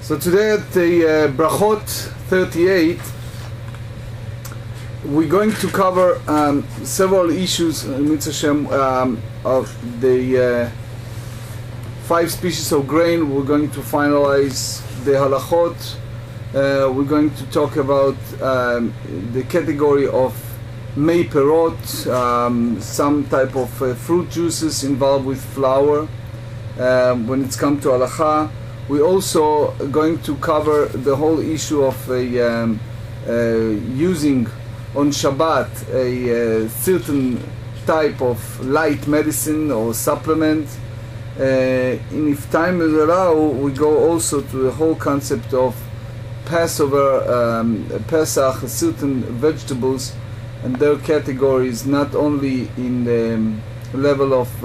So today at the Berachot 38, we're going to cover several issues of the 5 species of grain. We're going to finalize the halachot. We're going to talk about the category of mei perot, some type of fruit juices involved with flour when it's come to halacha. We're also going to cover the whole issue of using on Shabbat a certain type of light medicine or supplement. And if time will allow, we go also to the whole concept of Passover, Pesach, certain vegetables and their categories, not only in the level of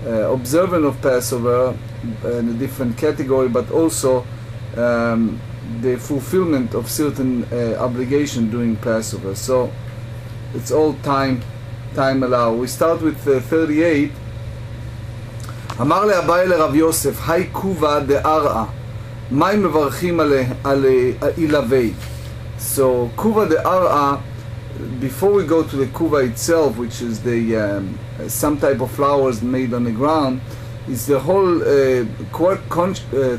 observance of Passover in a different category, but also the fulfillment of certain obligation during Passover. So it's all time allow. We start with 38. אמר לאביי לרב יוסף, היי קובה דארעה, מה הם מברכים על אילווי? So kuva de'ar'a, before we go to the kuva itself, which is the some type of flowers made on the ground, is the whole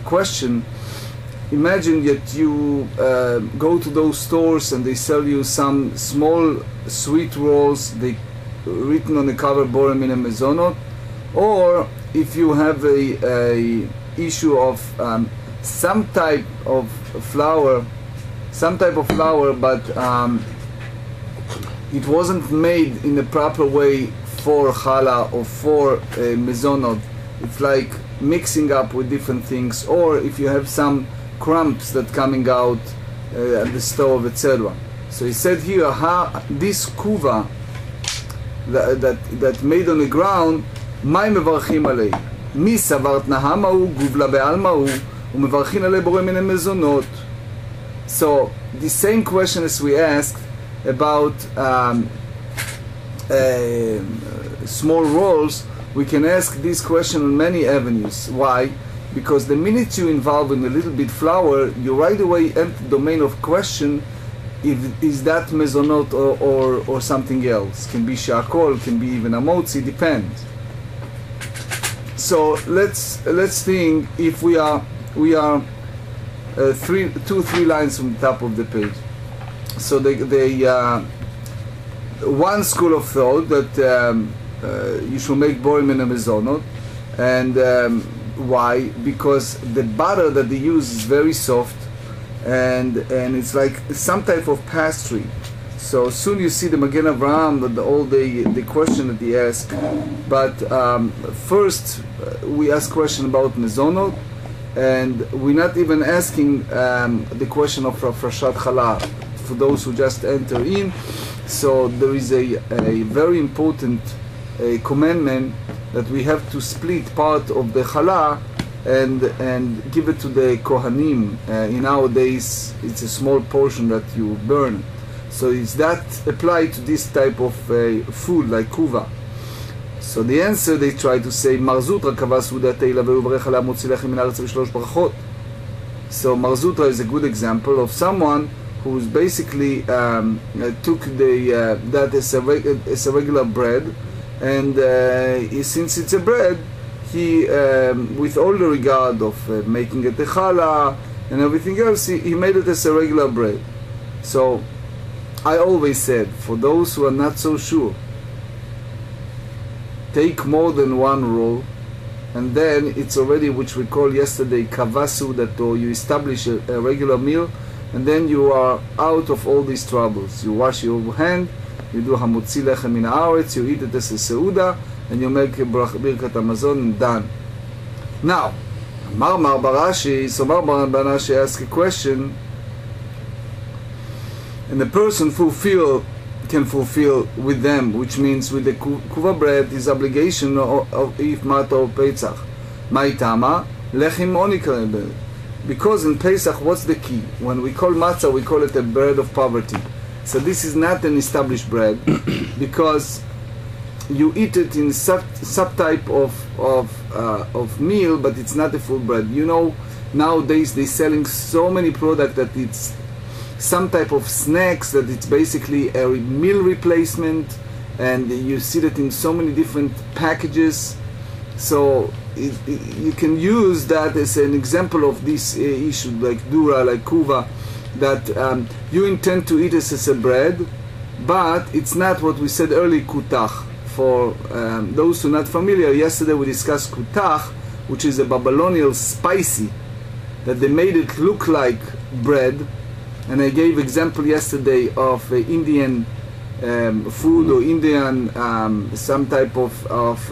question. Imagine that you go to those stores and they sell you some small sweet rolls, they written on the cover borem min mezonot, or if you have a issue of some type of flour, but it wasn't made in the proper way for challah or for mezonot. It's like mixing up with different things, or if you have some crumbs that coming out at the stove, etc. So he said here, this kuva that made on the ground, מה הם מברכים עלי? מי סברת נהמה הוא, גובלה בעלמה הוא, ומברכים עלי בורא מן המזונות. So, the same question as we asked about small rolls, we can ask this question on many avenues. Why? Because the minute you involve in a little bit flour, you right away enter the domain of question, is that mezonot or something else. Can be shakol, can be even a motzi, depends. So let's think if we are 2-3 lines from the top of the page. So the one school of thought that you should make borim in a mezonot, and why? Because the butter that they use is very soft, and it's like some type of pastry. So soon you see the Magen Avraham, all the question that he asked. But first we ask question about mezonot, and we're not even asking the question of Rafrashat Challah for those who just enter in. So there is a very important commandment that we have to split part of the challah and give it to the kohanim. In nowadays it's a small portion that you burn. So is that applied to this type of food like kuva? So the answer, they try to say, Marzutra kava sudatei laveu berech ala motzi lechem min haaretz v'shlosh brachot. So Marzutra is a good example of someone who's basically took that as a regular bread, and since it's a bread, he with all the regard of making it a challah and everything else, he made it as a regular bread. So I always said, for those who are not so sure, take more than one roll, and then it's already, which we call yesterday kavasu, that or you establish a regular meal, and then you are out of all these troubles. You wash your hand, you do hamotzi lechem min haaretz, you eat it as a seuda, and you make a birkat hamazon, and done. Now, Mar Barashi, so Mar Barashi asked a question, and the person can fulfill with them, which means with the kuva bread, his obligation of if mata or Pesach. Ma'itama lechim onikar. Because in Pesach, what's the key? When we call matzah, we call it a bread of poverty. So this is not an established bread, because you eat it in subtype of meal, but it's not a full bread. You know, nowadays they're selling so many products that it's some type of snacks, that it's basically a meal replacement, and you see that in so many different packages. So you can use that as an example of this issue, like dura, like kuva, that you intend to eat this as a bread, but it's not what we said earlier, kutach. For those who are not familiar, yesterday we discussed kutach, which is a Babylonian spicy, that they made it look like bread. And I gave example yesterday of Indian food, or Indian some type of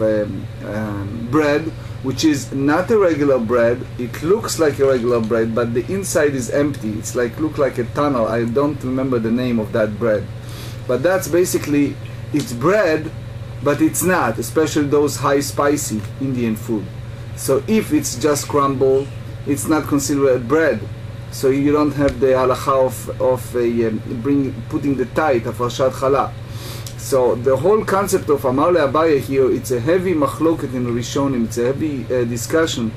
bread, which is not a regular bread. It looks like a regular bread, but the inside is empty. It's like look like a tunnel. I don't remember the name of that bread, but that's basically, it's bread, but it's not, especially those high spicy Indian food. So if it's just crumble, it's not considered bread. So you don't have the halacha of putting the tithe of Harshat Chala. So the whole concept of Amar le'Abaye here, it's a heavy machloket in Rishonim, it's a heavy discussion,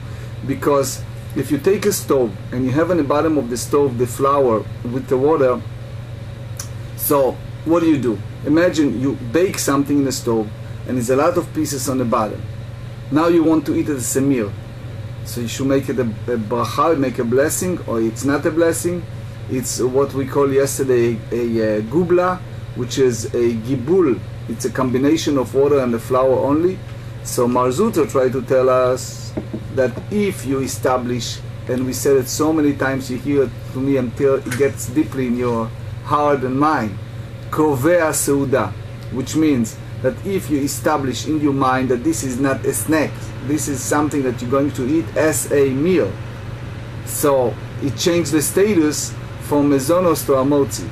because if you take a stove and you have on the bottom of the stove the flour with the water, so what do? Imagine you bake something in the stove and there's a lot of pieces on the bottom. Now you want to eat it as a meal. So you should make it a bracha, make a blessing, or it's not a blessing. It's what we call yesterday a gubla, which is a gibul. It's a combination of water and the flour only. So Marzuta tried to tell us that if you establish, and we said it so many times, you hear it to me until it gets deeply in your heart and mind, kovea seuda, which means that if you establish in your mind that this is not a snack, this is something that you're going to eat as a meal, so it changed the status from mezonos to amotzi,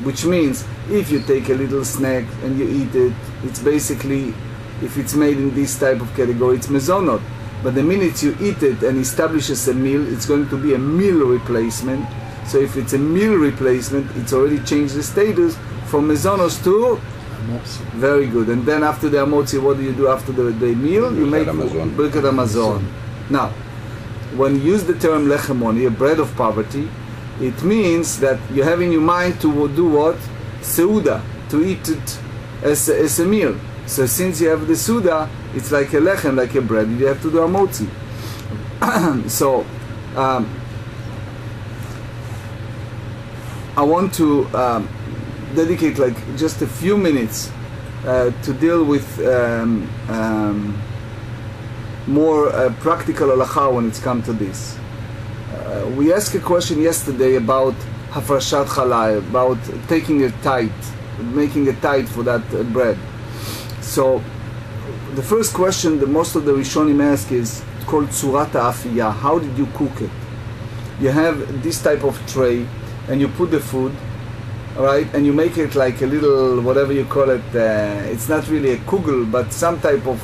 which means if you take a little snack and you eat it, it's basically, if it's made in this type of category, it's mezonot. But the minute you eat it and establish as a meal, it's going to be a meal replacement. So if it's a meal replacement, it's already changed the status from mezonos to very good. And then after the amotzi, what do you do after the meal? You make Birkat Hamazon. Now, when you use the term lechemoni, a bread of poverty, it means that you have in your mind to do what? Seuda, to eat it as a meal. So since you have the Suda, it's like a lechem, like a bread, you have to do amotzi. So, I want to dedicate like just a few minutes to deal with more practical halacha when it's come to this. We asked a question yesterday about hafrashat chalai, about taking a tithe, making a tithe for that bread. So the first question that most of the Rishonim ask is called tzurat ha'afiyah. How did you cook it? You have this type of tray and you put the food, right, and you make it like a little, whatever you call it, it's not really a kugel, but some type of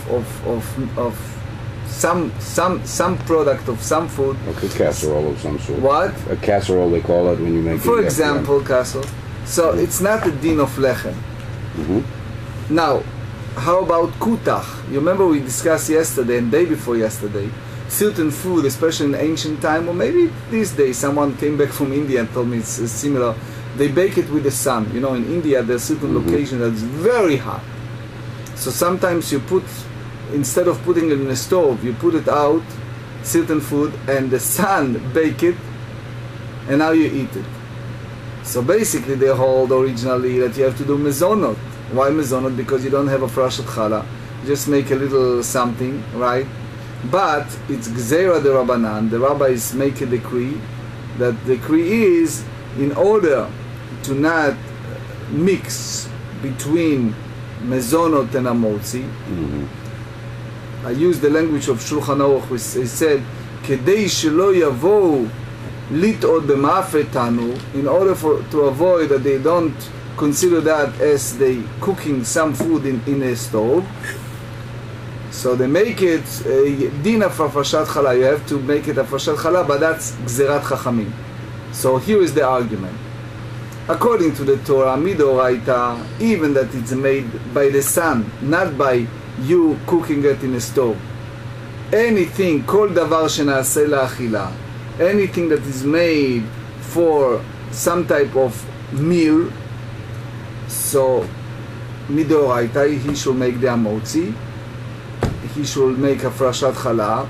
some product of some food. Like a casserole of some sort. What? A casserole they call it when you make it. For example, casserole. So it's not a din of lechem. Now, how about kutach? You remember we discussed yesterday and day before yesterday, certain food, especially in ancient time, or maybe these days, someone came back from India and told me it's similar. They bake it with the sun. You know, in India there's certain location that's very hot. So sometimes you put, instead of putting it in a stove, you put it out, certain food, and the sun bake it, and now you eat it. So basically they hold originally that you have to do mezonot. Why mezonot? Because you don't have a frashat chala. You just make a little something, right? But it's gzeira de rabbanan. The rabbis make a decree. That decree is in order to not mix between mezonot and amotzi. I use the language of Shulchan Aruch, which said, "Kedei shelo yavo lit'od b'ma'afetanu," in order to avoid that they don't consider that as they cooking some food in a stove. So they make it din of hafrashat chala. You have to make it hafrashat chala, but that's gzerat chachamim. So here is the argument. According to the Torah, midoraita, even that it's made by the sun, not by you cooking it in a stove. Anything, kol davar shenaseh la'achila, anything that is made for some type of meal, so midoraita, he should make the amotzi, he should make a frashat chala,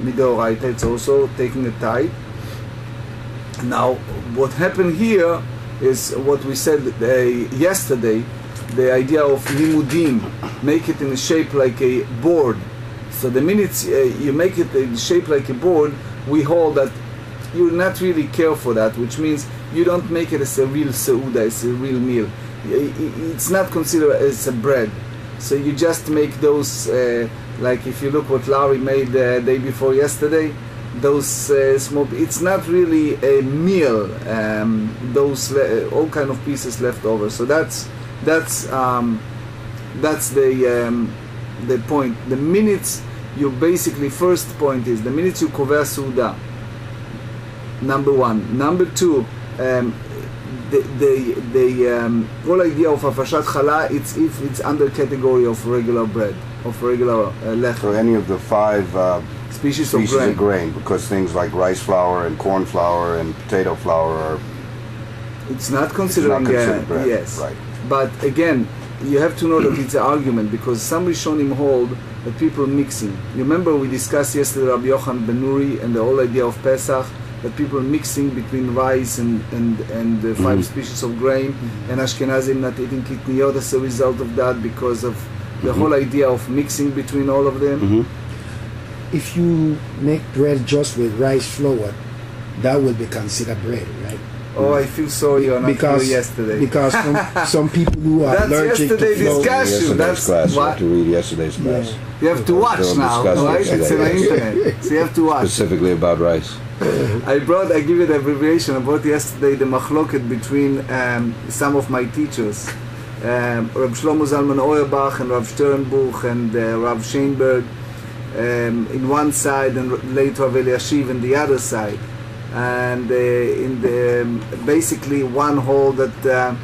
midoraita, it's also taking a tithe. Now, what happened here is what we said yesterday, the idea of limudim, make it in a shape like a board. So the minute you make it in shape like a board, we hold that you not really care for that, which means you don't make it as a real seuda, as a real meal. It's not considered as a bread. So you just make those, like if you look what Larry made the day before yesterday, those small, it's not really a meal, those all kind of pieces left over. So that's the point. The minutes you basically, first point is the minutes you cover suda, number one. Number two, the whole idea of afashat chala, it's if it's under category of regular bread, of regular lechem. So any of the five species of grain, because things like rice flour and corn flour and potato flour are... It's not considered bread. Yes. Right. But again, you have to know that it's an argument, because some Rishonim hold that people mixing. You remember we discussed yesterday Rabbi Yochanan ben Nuri and the whole idea of Pesach, that people mixing between rice and the five species of grain, and Ashkenazim not eating kitniyot as a result of that, because of the whole idea of mixing between all of them. If you make bread just with rice flour, that will be considered bread, right? Oh, I feel sorry you're not here yesterday. Because some people who are allergic to flour. Discussion. That's class. You have to read yesterday's class. Yeah. You have to watch now, right? It's on the internet. So you have to watch. Specifically about rice. I give it abbreviation. I brought yesterday the machloket between some of my teachers, Rav Shlomo Zalman Auerbach and Rav Sternbuch and Rav Sheinberg, in one side, and later Rav Eliashiv in the other side. And in the basically one hold that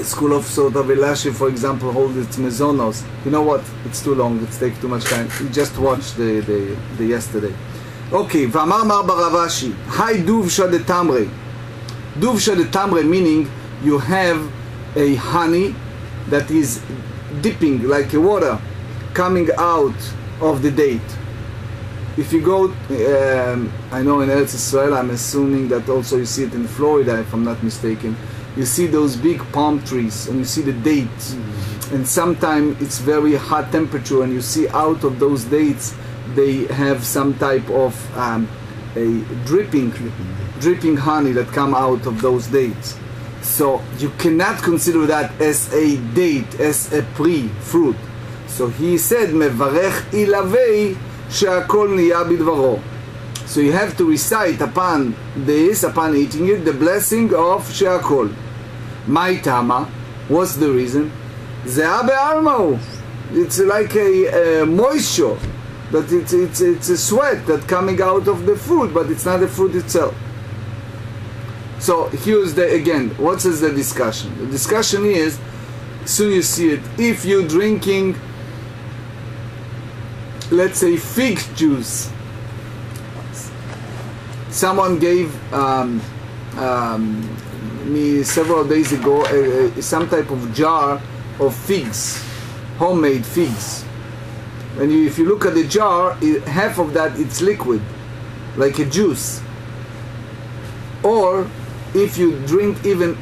School of Sot Rav Eliashiv, for example, hold its mezonos. You know what? It's too long. It's take too much time. You just watch the yesterday. Okay, V'amar Mar Baravashi, Hai Duvsha de Tamre. Duvsha de Tamre meaning you have a honey that is dipping like a water coming out of the date. If you go, I know in Eretz Israel, I'm assuming that also you see it in Florida, if I'm not mistaken. You see those big palm trees and you see the dates. And sometimes it's very hot temperature and you see out of those dates they have some type of a dripping honey that come out of those dates. So you cannot consider that as a date, as a fruit. So he said, Mevarech ilavei she'akol niya bidvaro. So you have to recite upon this, upon eating it, the blessing of she'akol. My tama, what's the reason? Ze'a be'almau. It's like a moisture. That it's a sweat that coming out of the fruit, but it's not the fruit itself. So here's again, what is the discussion? The discussion is, soon you see it, if you're drinking, let's say fig juice, someone gave me several days ago some type of jar of figs, homemade figs. And if you look at the jar, half of that it's liquid, like a juice. Or if you drink even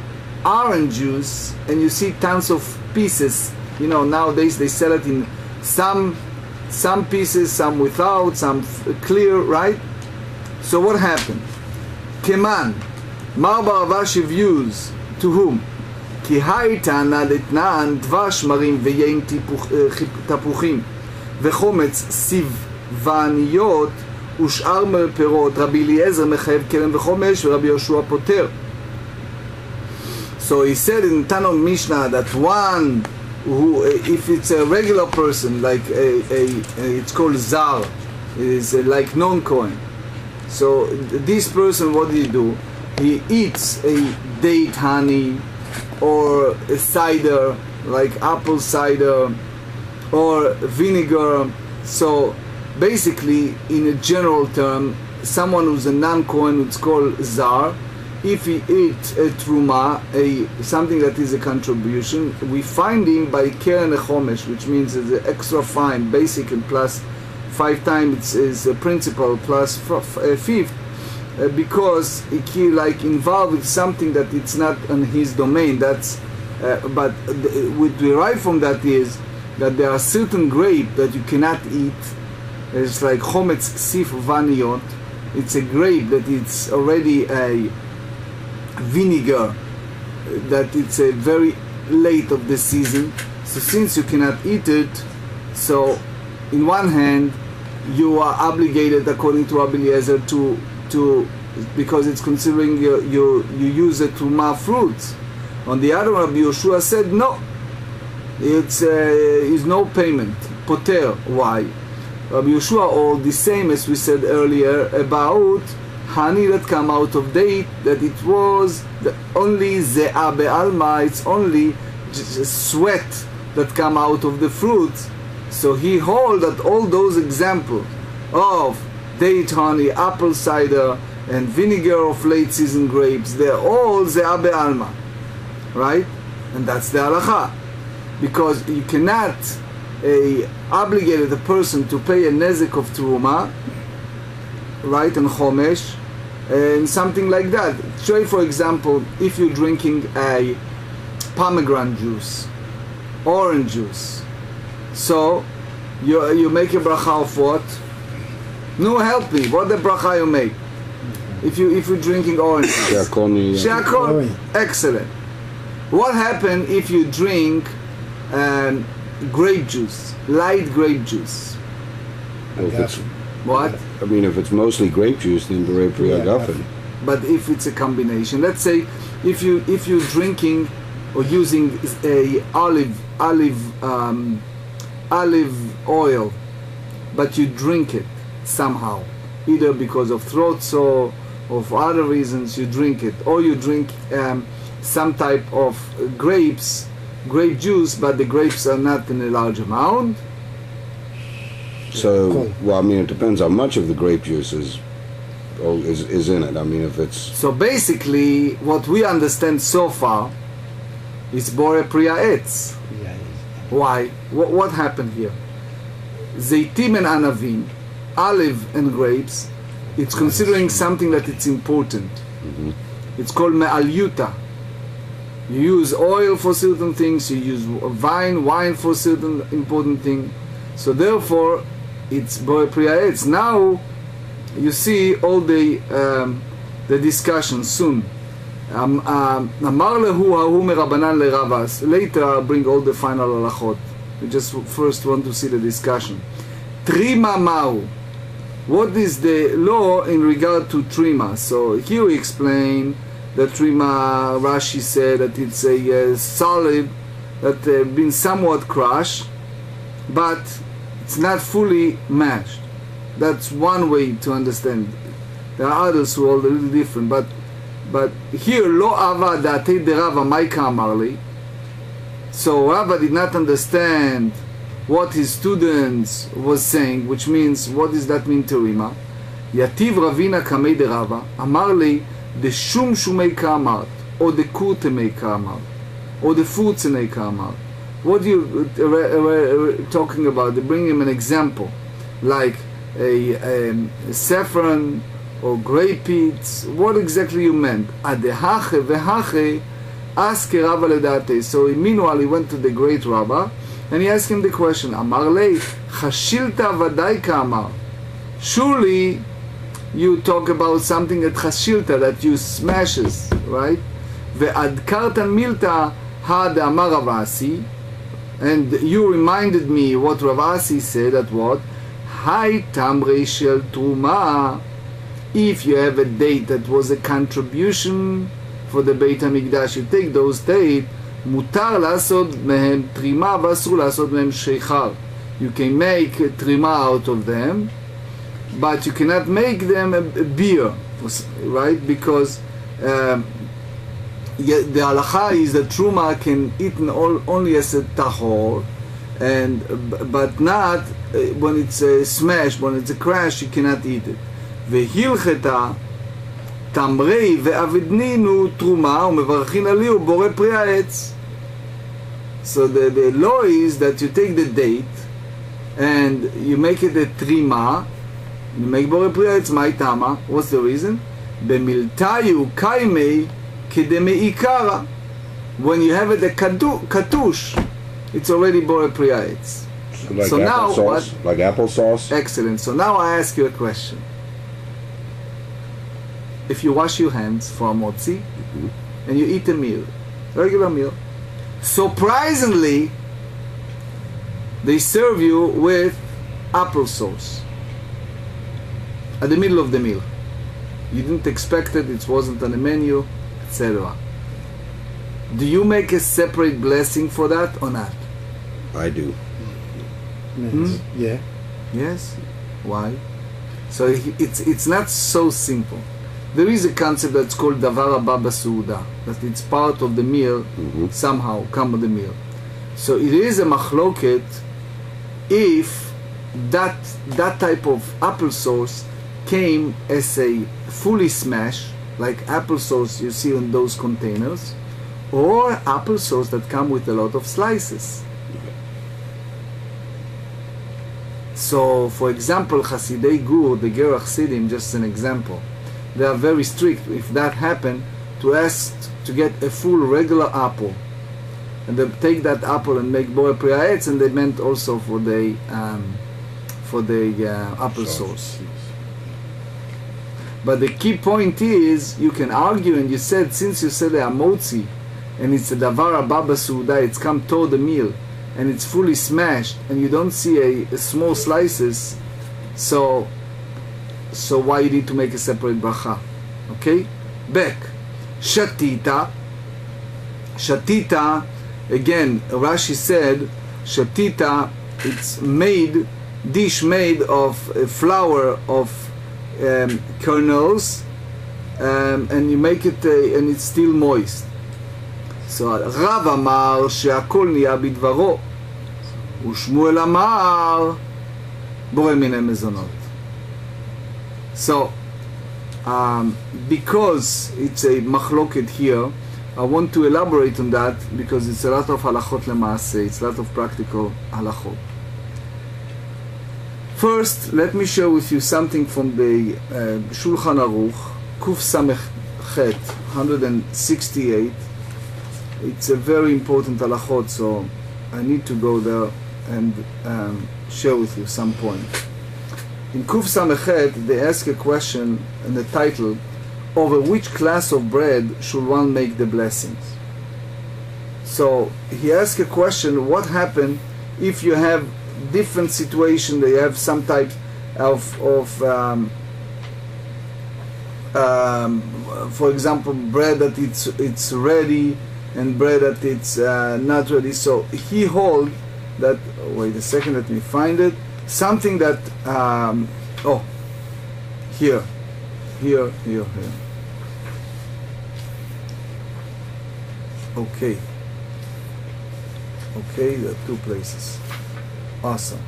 orange juice and you see tons of pieces, nowadays they sell it in some pieces, some without, some clear, right? So what happened? Keman, Mar Baravashi views to whom? Ki haitana detnan dvash marim veyein tapuchim. וחומץ סיווניות ושאר פירות, רבי אליעזר מחייב קרן וחומש ורבי יהושע פוטר. So he said in Tanakh Mishnah that one who, if it's a regular person, like it's called zar, is like non-Kohen. So this person, what do you do? He eats a date honey or a cider, like apple cider, or vinegar. So basically, in a general term, someone who's a non-Kohen, it's called Zar. If he eats a truma, something that is a contribution, we find him by keren chomesh, which means it's an extra fine, basic and plus 5 times is a principal plus fifth, because he like involved with something that it's not on his domain. That's but what derive from that is that there are certain grapes that you cannot eat. It's like chometz ksif vaniyot. It's a grape that it's already a vinegar, that it's a very late of the season. So since you cannot eat it, so in one hand you are obligated according to Rabbi Eliezer to because it's considering you use it to truma fruits. On the other, Rabbi Yoshua said no, it's is no payment. Poter. Why? Rabbi Yoshua, or the same as we said earlier about honey that come out of date, that it was only ze'ah be'alma, it's only sweat that come out of the fruits. So he hold that all those examples of date honey, apple cider, and vinegar of late season grapes, they're all ze'ah be'alma, right? And that's the halacha, because you cannot obligate the person to pay a nezek of truma, right, and chomesh, and something like that. Say, for example, if you're drinking a pomegranate juice, orange juice, so you make a bracha of what? No, help me. What the bracha you make? If you're drinking orange juice, she'akol. Excellent. What happens if you drink grape juice, light grape juice? What? I mean, if it's mostly grape juice, then berei priya gafen. But if it's a combination, let's say if you're drinking or using a olive oil, but you drink it somehow, either because of throat sore or for other reasons, you drink it, or you drink some type of grape juice, but the grapes are not in a large amount. So, well, I mean, it depends how much of the grape juice is in it. I mean, if it's... So basically, what we understand so far is Bore Priya Etz. Why? What happened here? Zeitim and anavim, olive and grapes, it's considering something that it's important. Mm-hmm. It's called me'alyuta. You use oil for certain things, you use wine for certain important thing. So therefore, it's Bore Priya Etz. Now, you see all the discussion soon. Amar lehu hahu merabanan leravas. Later I'll bring all the final halachot. We just first want to see the discussion. Trima mahu. What is the law in regard to trima? So here we explain that trima, Rashi said that it's a solid that been somewhat crushed, but it's not fully mashed. That's one way to understand. There are others who are a little different, but here lo ava date de Rava Maika amarli. So Rava did not understand what his students was saying, which means, what does that mean to Rima? Yativ Ravina kamei de Rava amarli de shum shumei kamart, or the kurtemei kamart, or the futzenei kamart. What are you talking about? They bring him an example, like a saffron or grape pits. What exactly you meant? Adehache vehache ask Rava ledate. So meanwhile he went to the great Rabbah and he asked him the question. Amar lei chashilta vadai kamar. Surely you talk about something at chashilta, that you smashes, right? Ve'adkartan milta had amar Ravasi. And you reminded me what Rav Asi said, that what? Hai tamrei shel truma. If you have a date that was a contribution for the Beit HaMikdash, you take those dates, mutar lasod mehem trima v'asur lasod mehem sheichar. You can make trima out of them, but you cannot make them a beer, right? Because the halacha is that truma can eaten only as a tahor, but not when it's a smash, when it's a crash, you cannot eat it. והלכתה תמרי ואבדנינו תרומה ומברכין עלי ובורא פרי העץ. So the law is that you take the date and you make it a trima, you make borei pri ha'etz. Mai tama? What's the reason? B'miltayu kaimei kedemeikara. When you have it a katush, it's already borei pri ha'etz. Like so now what? Like applesauce? Excellent. So now I ask you a question. If you wash your hands for a motzi and you eat a meal, regular meal, surprisingly, they serve you with applesauce at the middle of the meal. You didn't expect it, it wasn't on the menu, etc. Do you make a separate blessing for that or not? I do. Yes. Yeah. Yes? Why? So it's not so simple. There is a concept that's called davar haba b'seuda, that it's part of the meal, somehow come with the meal. So it is a machloket if that type of applesauce came as a fully smashed, like applesauce you see in those containers, or applesauce that come with a lot of slices. So, for example, Hasidei Gur, the Gerach Sidim, just an example, they are very strict, if that happened, to ask to get a full regular apple. And they take that apple and make borei pri ha'etz, and they meant also for the applesauce. But the key point is, you can argue, and you said, since you said they are motzi, and it's a davar haba b'seuda, it's come toward the meal, and it's fully smashed, and you don't see a small slices, so why you need to make a separate bracha? Okay? Back. Shatita. Shatita, again, Rashi said, Shatita, it's dish made of flour of kernels, and you make it, and it's still moist. So Rav Amar she'akol niya bidvaro, u'Shmuel Amar borei minei mezonot. So, because it's a machloket here, I want to elaborate on that because it's a lot of halachot lemaaseh, it's a lot of practical halachot. First, let me share with you something from the Shulchan Aruch, Kuf Samech Chet, 168. It's a very important halachot, so I need to go there and share with you some point. In Kuf Samechet, they ask a question in the title, over which class of bread should one make the blessings? So he asked a question, what happens if you have different situation, they have some type of for example, bread that it's ready and bread that it's not ready. So he hold that, wait a second, let me find it, something that here. Okay, there are two places. Awesome.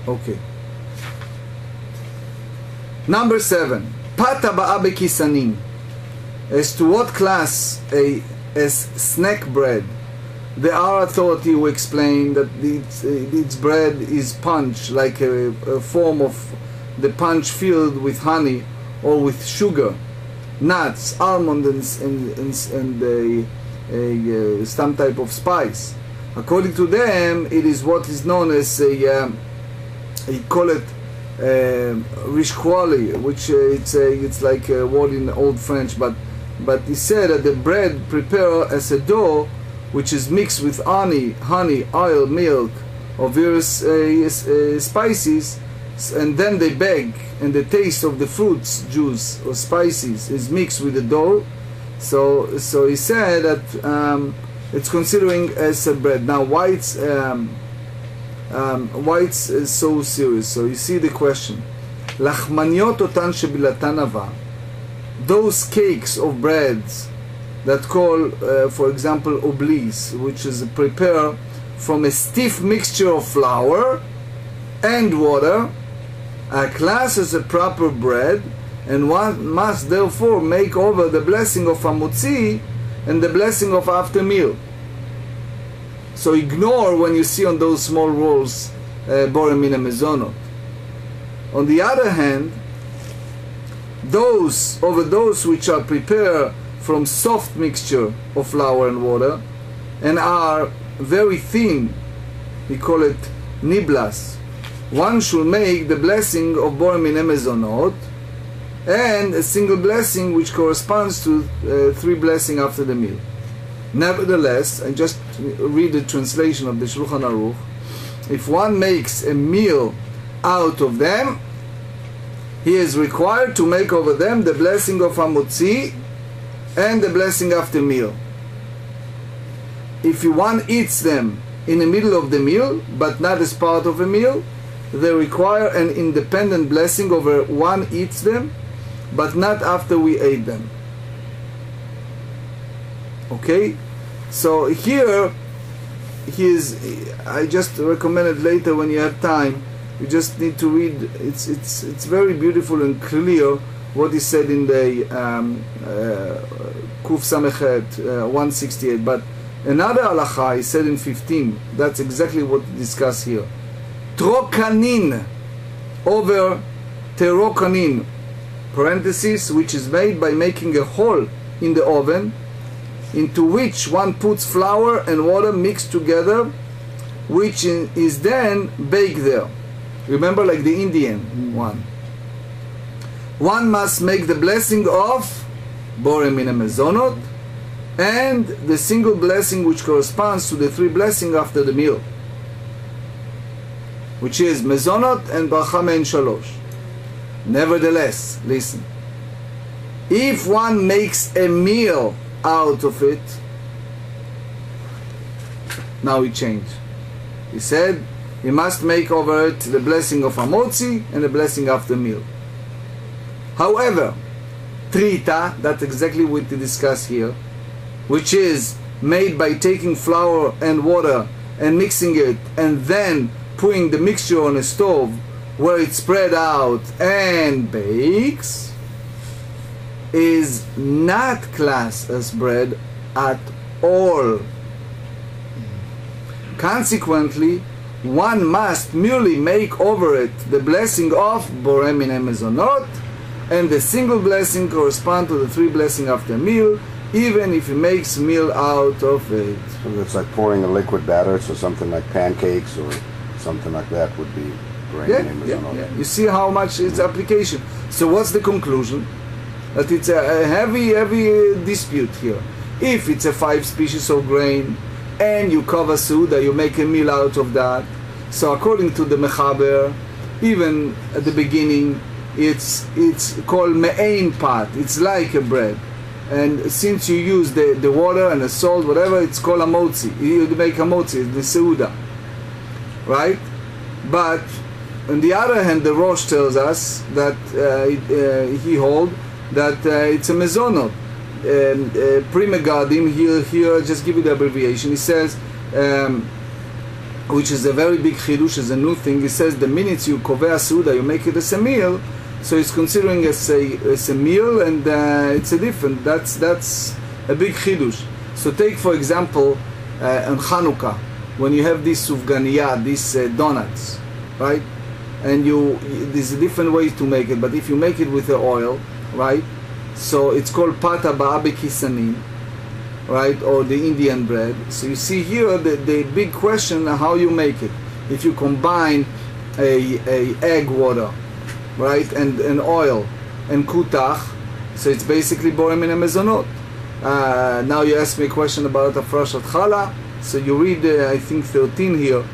Okay. Number 7. Pata ba'a bekisanim. As to what class as snack bread, the our authority will explain that its bread is punch, like a form of the punch filled with honey or with sugar, nuts, almonds, and some type of spice. According to them, it is what is known as he call it rishkwali, which it's like a word in Old French, but he said that the bread prepared as a dough, which is mixed with honey, oil, milk, or various spices, and then they bake, and the taste of the fruits, juice, or spices is mixed with the dough. So he said that it's considering as a bread. Now, why it's so serious? So you see the question. Lachmaniot otan shebilatan ava. Those cakes of breads that call, for example, oblis, which is prepared from a stiff mixture of flour and water, are classed as a proper bread, and one must therefore make over the blessing of Hamotzi and the blessing of after meal. So ignore when you see on those small rolls Borei Mina Mezonot. On the other hand, those which are prepared from soft mixture of flour and water and are very thin, we call it niblas, one should make the blessing of Borei Mina Mezonot and a single blessing which corresponds to 3 blessings after the meal. Nevertheless, I just read the translation of the Shulchan Aruch. If one makes a meal out of them, he is required to make over them the blessing of Hamotzi and the blessing after meal. If one eats them in the middle of the meal, but not as part of a meal, they require an independent blessing over one eats them, but not after we ate them. Okay? So here, I just recommend it later when you have time. You just need to read. It's very beautiful and clear what he said in the Kuf Samechet 168. But another halacha he said in 15. That's exactly what we discuss here. Trokanin over terokanin, parenthesis, which is made by making a hole in the oven, into which one puts flour and water mixed together, which is then baked there. Remember, like the Indian one. One must make the blessing of Borei Mina Mezonot and the single blessing which corresponds to the 3 blessings after the meal, which is Mezonot and Bracha Mein Shalosh. Nevertheless, listen, if one makes a meal out of it, now he changed. He said he must make over it the blessing of Hamotzi and the blessing after meal. However, Trita, that's exactly what we discuss here, which is made by taking flour and water and mixing it and then putting the mixture on a stove where it's spread out and bakes, is not classed as bread at all. Consequently, one must merely make over it the blessing of Borei Mina Mezonot, and the single blessing correspond to the 3 blessings after meal, even if he makes meal out of it. So it's like pouring a liquid batter, so something like pancakes or something like that would be Borei Mina Mezonot. Yeah. You see how much its application. So what's the conclusion? That it's a heavy dispute here. If it's a 5 species of grain and you cover Suda, you make a meal out of that. So according to the Mechaber, even at the beginning, it's called Me'ain Pat. It's like a bread. And since you use the water and the salt, whatever, it's called a motzi. You make a motzi, the Seuda. Right? But on the other hand, the Rosh tells us that he holds that it's a mezonot. Pri Megadim, here I'll just give you the abbreviation. He says, which is a very big chidush, is a new thing. He says the minutes you kovea suda, you make it as a meal, so he's considering as a meal, and it's a different. That's a big chidush. So take for example on Chanukah, when you have this sufganiyah, these donuts, right? And there's a different way to make it, but if you make it with the oil, right? So it's called pata ba'abe kisanin, right? Or the Indian bread. So you see here the big question how you make it. If you combine a egg water, right, and oil and kutach, so it's basically Borei Mina Mezonot. Now you ask me a question about afrashat challah. So you read I think 13 here.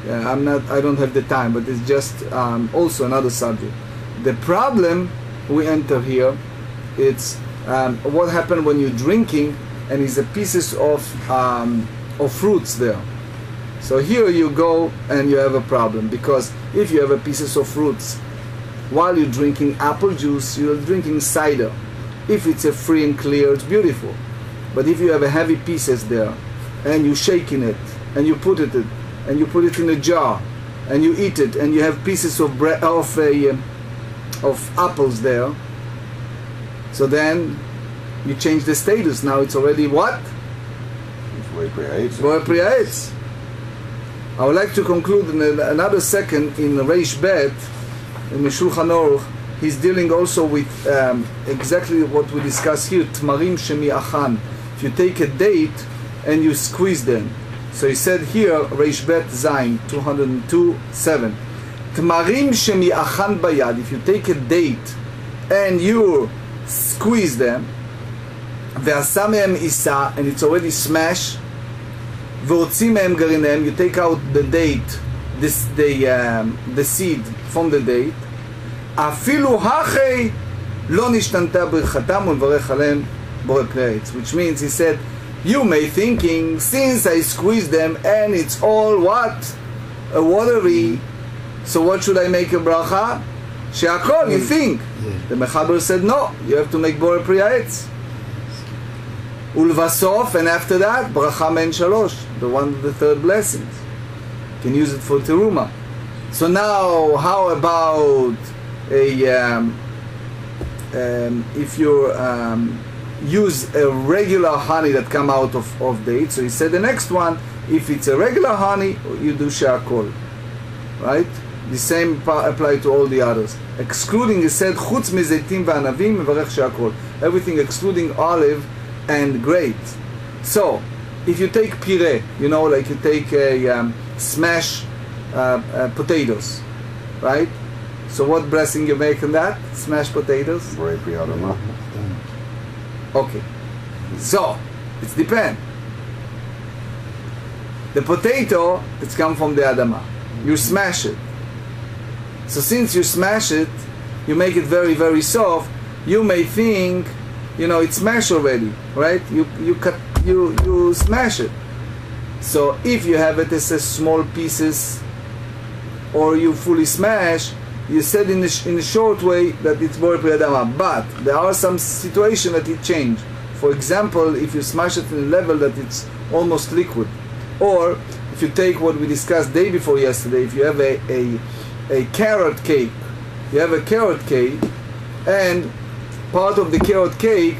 I don't have the time, but it's just also another subject. The problem we enter here, it's what happened when you're drinking and is a pieces of fruits there. So here you go and you have a problem, because if you have a pieces of fruits while you're drinking apple juice, you're drinking cider. If it's a free and clear, it's beautiful. But if you have a heavy pieces there and you shaking it and you put it in a jar and you eat it and you have pieces of bread of apples there, So then you change the status. Now it's already what? It's Borei Pri Ha'etz. Borei Pri Ha'etz. I would like to conclude in another second in Reish Bet, in the Shulchan Aruch. He's dealing also with exactly what we discuss here, Tmarim Shemi Achan. If you take a date and you squeeze them. So he said here, Reish Bet Zayin, 202:7. Tmarim Shemi Achan Bayad. If you take a date and you squeeze them, Ve'asa mehem Isa, and it's already smashed, Ve'otzi mehem Garinehem, you take out the date, the seed from the date, Afilu hachei lo nishtanta birchatam ulvarech aleim borei pri ha'etz. Which means, he said, you may thinking, since I squeeze them and it's all what? A watery, so what should I make a bracha? She'akol, you think. The Mechaber said, no, you have to make borei pri ha'etz. Ulvasof, and after that, bracha men shalosh, the one of the third blessings. You can use it for teruma. So now, how about if you use a regular honey that come out of date? So he said the next one, if it's a regular honey, you do she'akol, right? The same apply to all the others. Excluding, he said, chutz mizeitim v'anavim mevarech she'akol. Everything excluding olive and grapes. So, if you take pire, you know, like you take a smash potatoes, right? So what blessing you make in that? Smashed potatoes? Borei Pri Adama. Okay. So, it depends. The potato, it's come from the Adama. You smash it. So since you smash it, you make it very, very soft, you may think, you know, it's smashed already, right? You smash it. So if you have it as a small pieces, or you fully smash, you said in a short way that it's Borei Pri Adama. But there are some situations that it change. For example, if you smash it in a level that it's almost liquid, or if you take what we discussed day before yesterday, if you have a carrot cake, you have a carrot cake, and part of the carrot cake,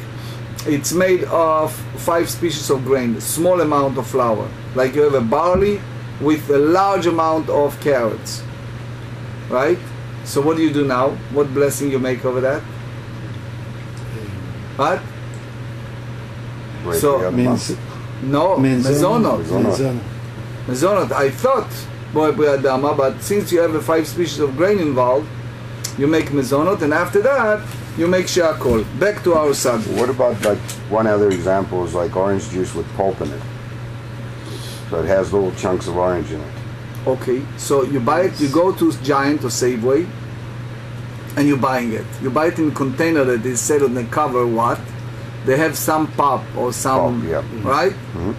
it's made of 5 species of grain, a small amount of flour. Like you have a barley with a large amount of carrots, right? So what do you do now? What blessing you make over that? What? So means no, mezonot. Mezonot. I thought Borei Pri Adama, but since you have a 5 species of grain involved, you make mezonot, and after that you make she'akol. Back to our subject. What about, like, one other example is like orange juice with pulp in it. So it has little chunks of orange in it. Okay, so you buy it, you go to Giant or Safeway, and you're buying it. You buy it in a container that is said on the cover what? They have some pulp or some, Pulp, yeah. right? Mm-hmm.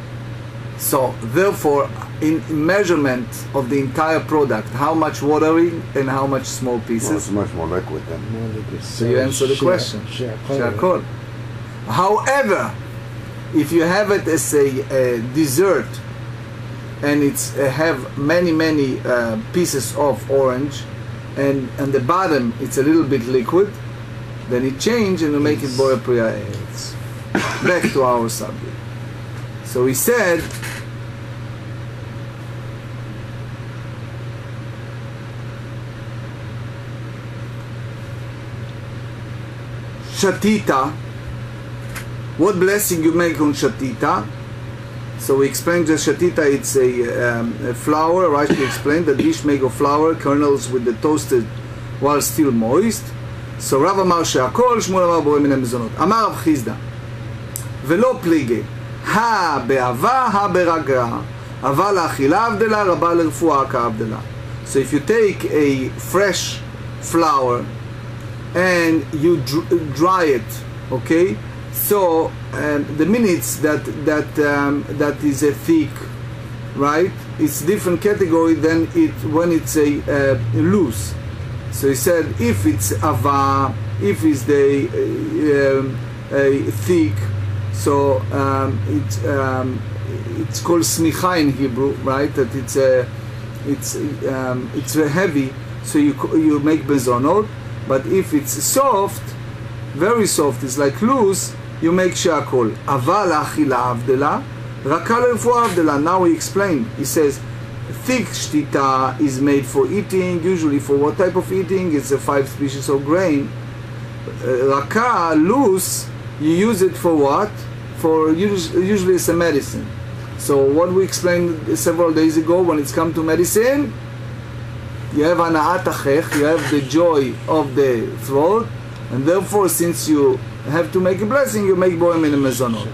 So therefore, in measurement of the entire product, how much watering and how much small Well, pieces? it's much more liquid than. So you answer the question. She'akol. However, if you have it as a dessert, and it's have many pieces of orange, and the bottom it's a little bit liquid, then it change and you make it Borei Pri Ha'etz. Back to our subject. So he said, Shatita, what blessing you make on Shatita? So we explained that Shatita, it's a flour, right? We explained that dish made of flour, kernels with the toasted while still moist. So Rav אמר שהכל, שמואל אמר בורא מן המזונות. אמר רב חיסדא, ולא פליגי, באהבה, ברגעה, אבל לאכילה הבדלה, רבה לרפואה כהבדלה. So if you take a fresh flour and you dry it, okay? So the minutes that is a thick, right? It's different category than when it's a loose. So he said if it's ava, if it's the thick, so it's called smicha in Hebrew, right? That it's heavy, so you make bezonot. But if it's soft, very soft, it's like loose, you make she'akol. Aval ha'achila avdela, raka l'refuah avdela. Now he explained. He says, thick shtita is made for eating, usually for what type of eating? It's a 5 species of grain. Raka, loose, you use it for what? For usually it's a medicine. So what we explained several days ago, when it's come to medicine, you have ana'at achech, you have the joy of the throat, and therefore since you have to make a blessing, you make bohem in a mezonot.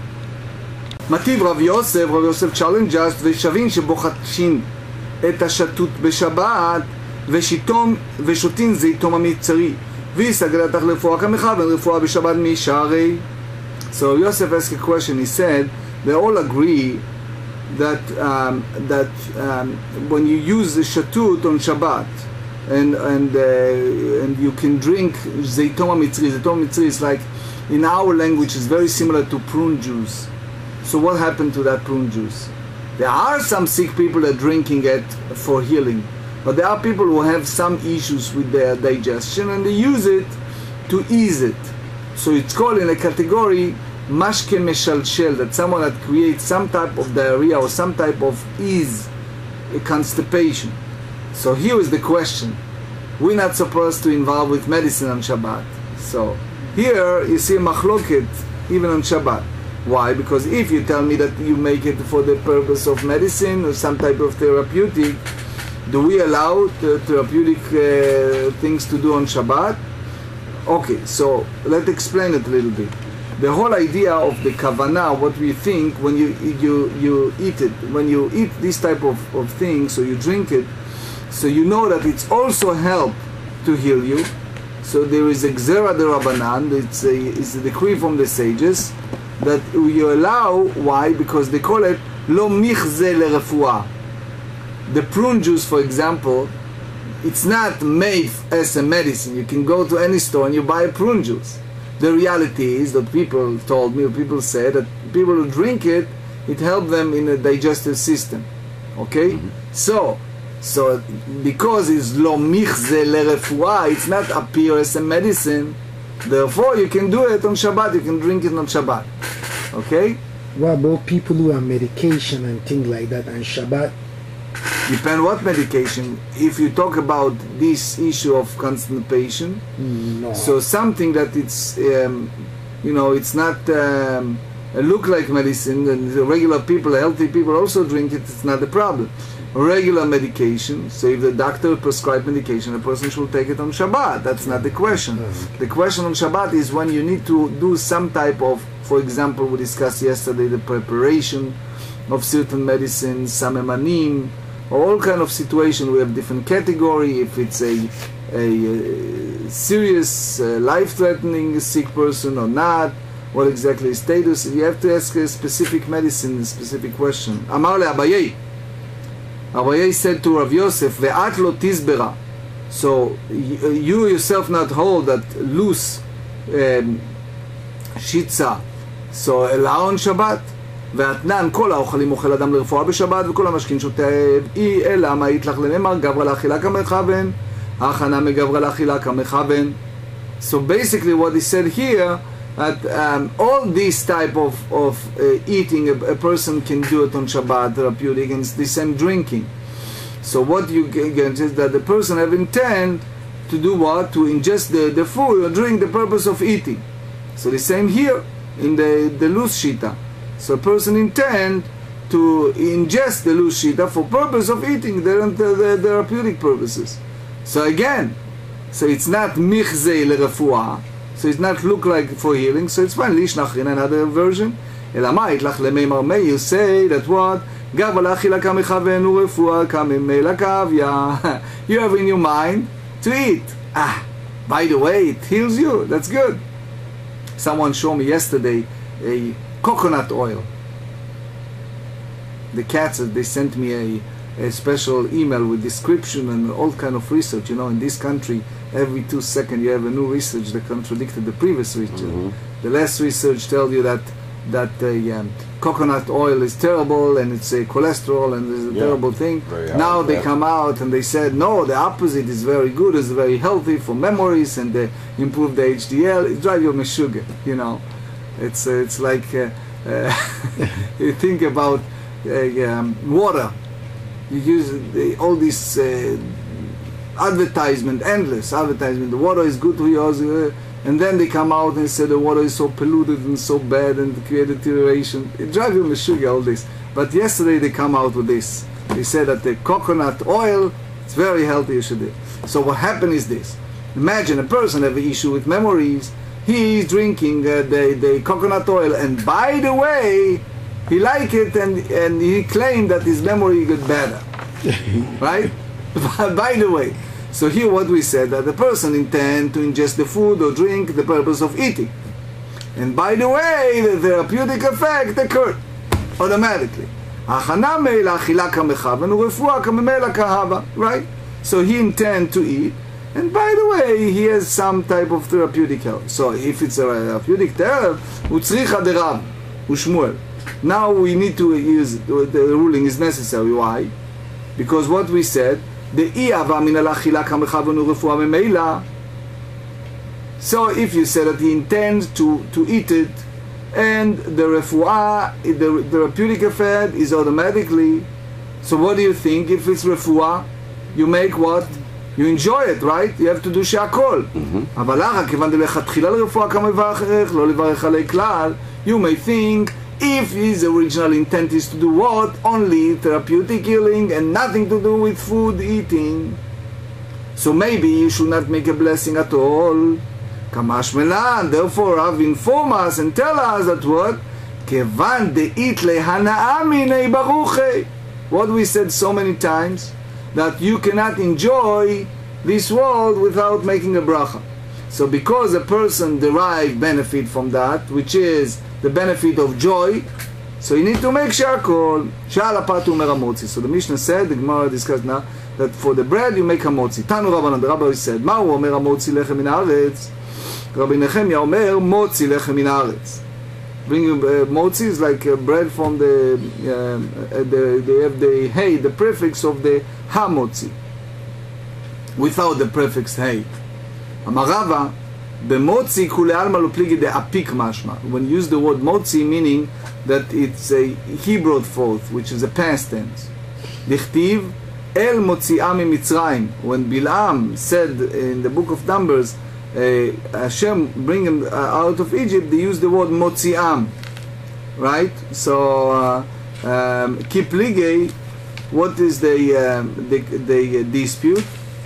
Mativ Rav Yosef challenged us, ושווים שבוחשים את השטות בשבת, ושותים זה יתום המצרי, ויסגל התך לרפואה כמכוון, רפואה בשבת משערי. So Yosef asked a question. He said they all agree that when you use the shatut on Shabbat and you can drink zeitom mitzri. Zeitom mitzri is like, in our language, is very similar to prune juice. So what happened to that prune juice? There are some sick people that are drinking it for healing, but there are people who have some issues with their digestion and they use it to ease it. So it's called in a category mashke meshalshel, that someone that creates some type of diarrhea or some type of ease, a constipation. So here is the question. We're not supposed to involve with medicine on Shabbat. So here you see a machloket even on Shabbat. Why? Because if you tell me that you make it for the purpose of medicine or some type of therapeutic, do we allow the therapeutic things to do on Shabbat? Okay, so let's explain it a little bit. The whole idea of the kavanah, what we think when you eat it, when you eat this type of thing, so you drink it, so you know that it's also help to heal you. So there is a gzera derabanan, it's a decree from the sages that you allow. Why? Because they call it lo michze lerefuah. The prune juice, for example, it's not made as a medicine. You can go to any store and you buy a prune juice. The reality is that people told me, or people said that people who drink it, it helps them in the digestive system. Okay? Mm-hmm. So because it's lo michze lerefuah, it's not appear as a medicine. Therefore, you can do it on Shabbat. You can drink it on Shabbat. Okay? What about people who have medication and things like that on Shabbat? Depend what medication. If you talk about this issue of constipation, no. So something that it's it's not look like medicine, and the regular people, healthy people also drink it, it's not a problem. Regular medication, so if the doctor prescribes medication, a person should take it on Shabbat. That's not the question. The question on Shabbat is when you need to do some type of, for example, we discussed yesterday the preparation of certain medicines, some emanim, all kind of situation. We have different category. If it's a serious, life-threatening sick person or not, what exactly is status? You have to ask a specific medicine, a specific question. Amar le Abaye. Abaye said to Rav Yosef, "Ve'at lo tizbera." So you yourself not hold that loose shitza. So allow on Shabbat. ואתנן כל האוכלים אוכל אדם לרפואה בשבת וכל המשכין שותה אי אלא מה יתלך לנאמר גברא לאכילה כמכוון הכנה מגברא לאכילה כמכוון. So basically what he said here, that all these type of eating a person can do it on Shabbat, therapeutic, and it's the same drinking. So what you get is that the person have intent to do what? To ingest the food or drink the purpose of eating. So the same here in the loose shita. So a person intend to ingest the loose shita for purpose of eating, the therapeutic purposes. So again, so it's not michzei lerefuah, so it's not look like for healing, so it's fine. Lishnach in another version. Elamai itlach lemeimar mei, you say that what? Gav alachila kamechaven urefuah kamemei lakavya. You have in your mind to eat. By the way, it heals you. That's good. Someone showed me yesterday a coconut oil. The cats, they sent me a special email with description and all kind of research. You know, in this country, every 2 seconds you have a new research that contradicted the previous research. Mm-hmm. The last research tells you that coconut oil is terrible and it's a cholesterol and it's a terrible thing. Now they come out and they said, no, the opposite is very good, it's very healthy for memories, and they improve the HDL. It drives you meshuggah, you know. It's like you think about water. You use all this advertisement, endless advertisement. The water is good to you, and then they come out and say the water is so polluted and so bad and create deterioration. It drives you meshuggah, all this. But yesterday they come out with this. They said that the coconut oil is very healthy, you should do. So what happened is this. Imagine a person have an issue with memories. He is drinking the coconut oil, and by the way, he liked it, and he claimed that his memory got better. Right? By the way. So here what we said, that the person intend to ingest the food or drink the purpose of eating. And by the way, the therapeutic effect occurred automatically. Right? So he intend to eat, and by the way, he has some type of therapeutic help. So if it's a therapeutic therapy, now we need to use, the ruling is necessary. Why? Because what we said, so if you say that he intends to eat it, and the refuah, the therapeutic effect is automatically, so what do you think? If it's refuah, you make what? You enjoy it, right? You have to do shakol. You may think, if his original intent is to do what? Only therapeutic healing and nothing to do with food eating. So maybe you should not make a blessing at all. Kamash melan, therefore Rav inform us and tell us that what? Kevan deit lehanaa minei baruche. What we said so many times, that you cannot enjoy this world without making a bracha. So because a person derive benefit from that, which is the benefit of joy, so you need to make shakol. So the Mishnah said, the Gemarah discussed now, that for the bread you make hamotzi. Tanu Rabbanan, the Rabbi said, Ma'u omer hamotzi lechem min haaretz. Rabbi Nechemia omer motzi lechem min haaretz. Bringing motzi is like bread from they have the hey, the prefix of the hamotzi, without the prefix hey. Amarava, b'motzi kule alma lo pligi de apik mashma. When you use the word motzi, meaning that it's a Hebrew forth, which is a past tense. Dichtiv el motzi'am mitzrayim. When Bilam said in the book of Numbers, Hashem bring him out of Egypt, they use the word motzi'am, right? So kiplige, what is the dispute?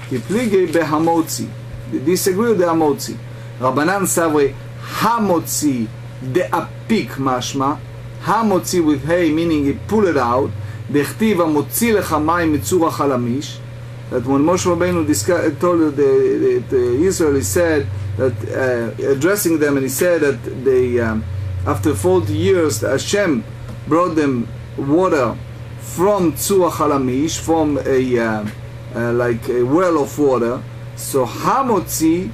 Kiplige behamotzi. They disagree with the hamotzi. Rabbanan savre hamotzi de apik mashma. Hamotzi with hey, meaning he pull it out. Dechtiv hamotzi lecha mayim mitzura chalamish. That when Moshe Weisblum told the Israelis, said that addressing them, and he said that they after 40 years Hashem brought them water from Tzura Chalamish, from a like a well of water. So hamotzi,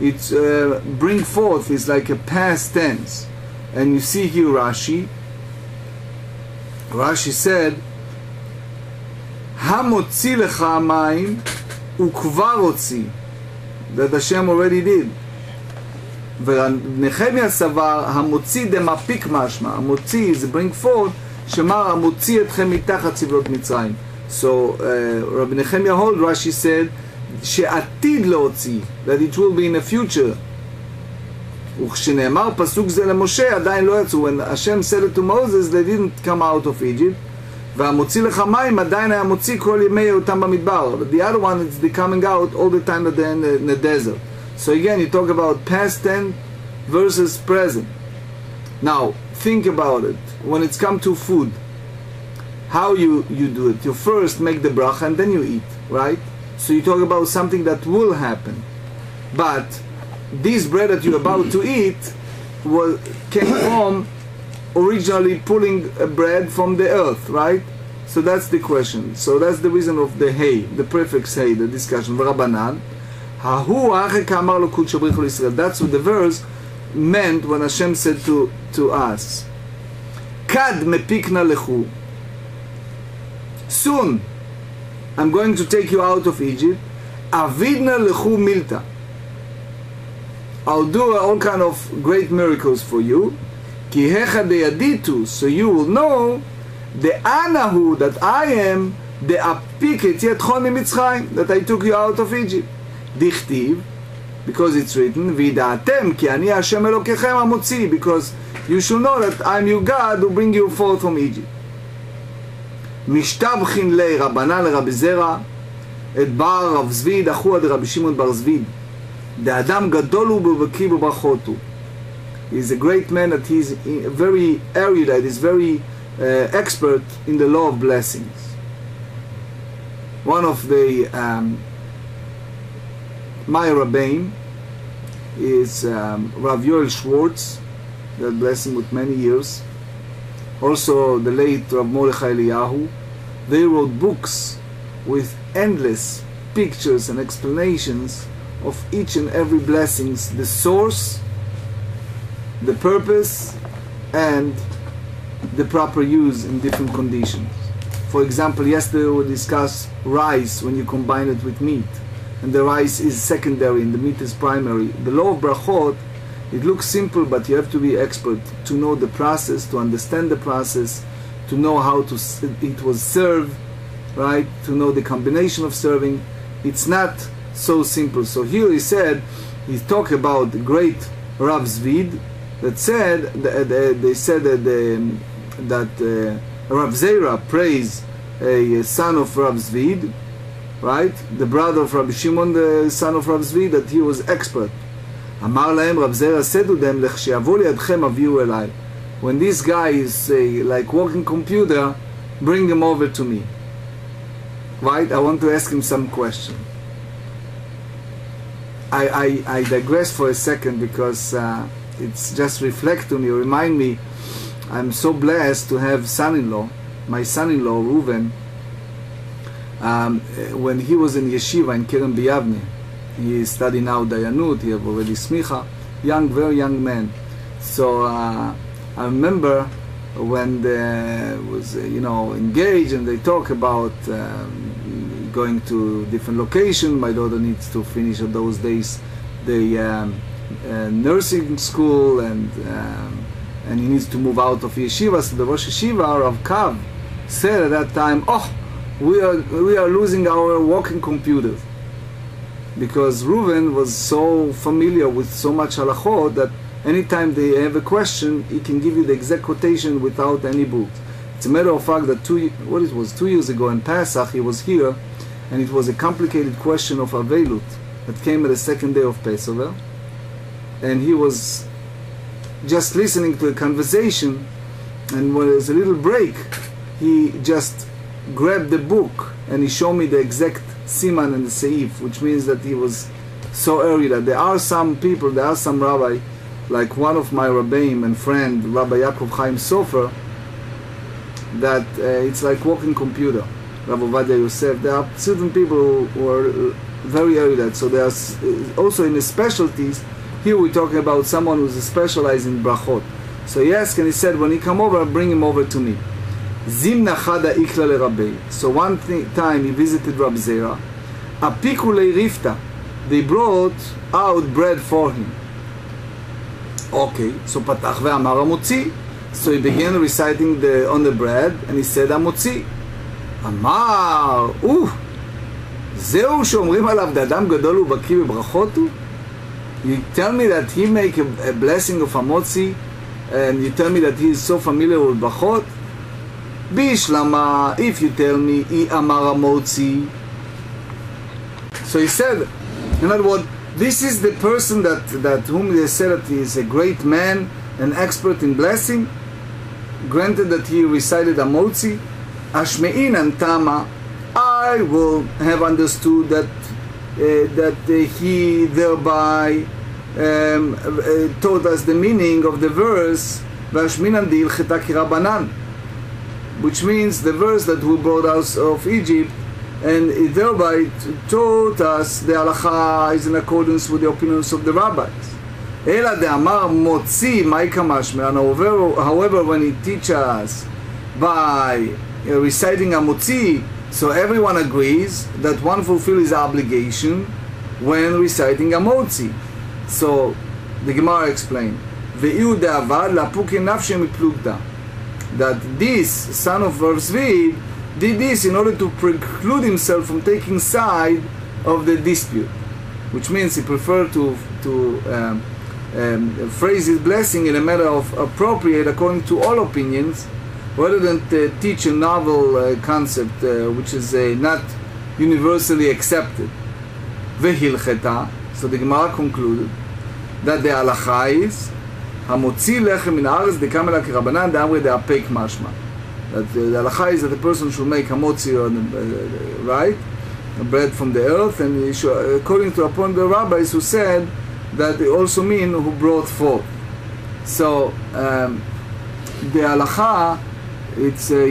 it's bring forth is like a past tense, and you see here Rashi said hamotzi lecha mayim ukvar otzi, that Hashem already did. ונכמיה סבר המוציא דמפיק משמע, המוציא is bring forth, שמר המוציא אתכם מתחת סבלות מצרים. So Rabbi Nechemia hold, Rashi said שעתיד להוציא, that it will be in the future. וכשנאמר פסוק זה למשה עדיין לא יצאו. When Hashem said it to Moses, they didn't come out of Egypt. והמוציא לך מים עדיין היה מוציא כל ימי אותם במדבר. But the other one is the coming out all the time that they're in the desert. So again, you talk about past tense versus present. Now, think about it. When it's come to food, how you do it. You first make the bracha and then you eat, right? So you talk about something that will happen. But this bread that you're about to eat came from originally pulling a bread from the earth, right? So that's the question. So that's the reason of the hey, the prefix hey, the discussion. V'rabanan. That's what the verse meant when Hashem said to us, Kad mepikna lechu. Soon, I'm going to take you out of Egypt. Avidna lechu milta. I'll do all kind of great miracles for you. Ki hecha deyaditu, so you will know the anahu, that I am the apiket yetchon mitzrayim, that I took you out of Egypt. Dichtiv, because it's written, Vida'atem ki ani Hashem Elokechem hamotzi, because you should know that I'm your God who bring you forth from Egypt. Mishtabchin le Rabbanan le Rabbi Zera, et bar Rav Zvid, achua de Rabbi Shimon bar Zvid. The Adam gadol hu b'baki b'brachot hu. He's a great man, that he's very erudite, he's very expert in the law of blessings. One of the my Rabbein is Rav Yoel Schwartz, that blessed him with many years. Also the late Rav Mordechai Eliyahu. They wrote books with endless pictures and explanations of each and every blessings, the source, the purpose, and the proper use in different conditions. For example, yesterday we discussed rice when you combine it with meat, and the rice is secondary and the meat is primary. The law of Berachot, it looks simple, but you have to be expert to know the process, to understand the process, to know how it was served, right? To know the combination of serving. It's not so simple. So here he talked about the great Rav Zvid, that said they said that Rav Zera praised a son of Rav Zvid, right? The brother of Rabbi Shimon, the son of Rav Zvid, that he was expert. Amar lahem, Rav Zera said to them, Lechshe'avo liadchem aviu elai. When this guy is like walking computer, bring him over to me. Right? I want to ask him some question. I digress for a second, because it's just reflect to me, remind me, I'm so blessed to have son-in-law, my son-in-law Reuven. When he was in yeshiva in Kerem Biyavne, he studied now Dayanut, he have already smicha, very young man. So I remember when they was engaged and they talk about going to different location. My daughter needs to finish at those days the nursing school, and he needs to move out of yeshiva. So the Rosh Yeshiva, Rav Kav, said at that time, we are losing our walking computers, because Reuven was so familiar with so much halachot that anytime they have a question, he can give you the exact quotation without any book. It's a matter of fact that 2 years ago in Pesach, he was here, and it was a complicated question of Avelut that came at the second day of Passover, and he was just listening to a conversation, and when there was a little break, he just grabbed the book and he showed me the exact siman and the seif, which means that he was so early that there are some rabbi, like one of my rabbeim and friend, Rabbi Yaakov Chaim Sofer, that it's like walking computer. Rabbi Ovadia Yosef, there are certain people who are very early. So there's also in the specialties. Here we're talking about someone who's specialized in Berachot. So he asked, and he said, when he come over, bring him over to me. Zimna chada ikla le Rabbi. So one time he visited Rabbi Zera. Apiku le rifta. They brought out bread for him. Okay, so patach ve'amar amotzi. So he began reciting on the bread, and he said amotzi. Amar, zeu shomrim alav d'adam gadol u'baki b'brachot hu? You tell me that he make a blessing of amotzi, and you tell me that he is so familiar with brachot? Bishlama, if you tell me I amar amotzi. So he said, in other words, this is the person that whom they said that he is a great man, an expert in blessing. Granted that he recited amotzi, ashme'in and tama, I will have understood that he thereby taught us the meaning of the verse Vashminan di ilcheta kirabanan, which means the verse that we brought out of Egypt, and it thereby taught us the halacha is in accordance with the opinions of the rabbis. אלא דאמר מוציא מאי כמשמע. However, when he teaches us by reciting a motzi, so everyone agrees that one fulfills his obligation when reciting a motzi. So the Gemarah explained, Ve'iu de'avad lapuki nafshe miplugta, that this son of Rav Zvi did this in order to preclude himself from taking side of the dispute, which means he preferred to phrase his blessing in a manner of appropriate according to all opinions, rather than teach a novel concept which is not universally accepted. Vehilcheta, so the Gemarah concluded that the halacha is hamotzi lechem min haaretz dekam ela kerabanan de'amri de'apek mashma. That the halacha is that the person should make hamotzi, right, bread from the earth, and he should, according to upon the rabbis who said that they also mean who brought forth. So the halacha, it's a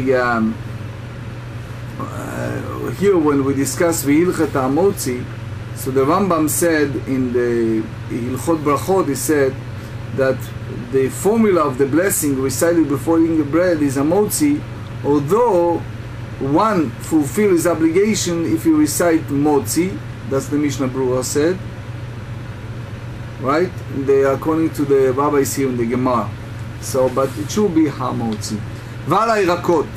here when we discuss v'hilchet ha'motzi, so the Rambam said in the Hilchot Berachot, he said that the formula of the blessing recited before eating the bread is a motzi, although one fulfills his obligation if you recite motzi. That's the Mishnah Berurah said, right? They are according to the rabbis here in the Gemarah. So, but it should be hamotzi. Vala Berakot.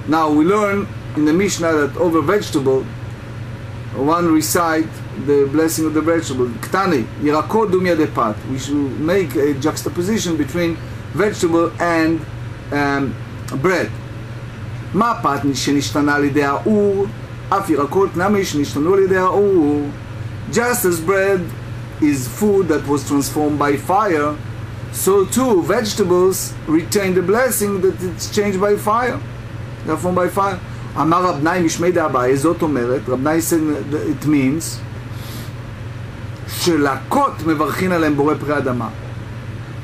Now we learn in the Mishnah that over vegetable, one recite the blessing of the vegetable. Ktani Berakot dumya depat. We should make a juxtaposition between vegetable and bread. Ma pat shenishtana al yedei ha'ur, af Berakot nami shenishtanu al yedei ha'ur. Just as bread is food that was transformed by fire, so too vegetables retain the blessing that it's changed by fire. They're formed by fire. Amar Rab Nai Mishmei Da'abai, זאת אומרת, Rab Nai said it means שלקות מברכים עליהם בורא פרי אדמה.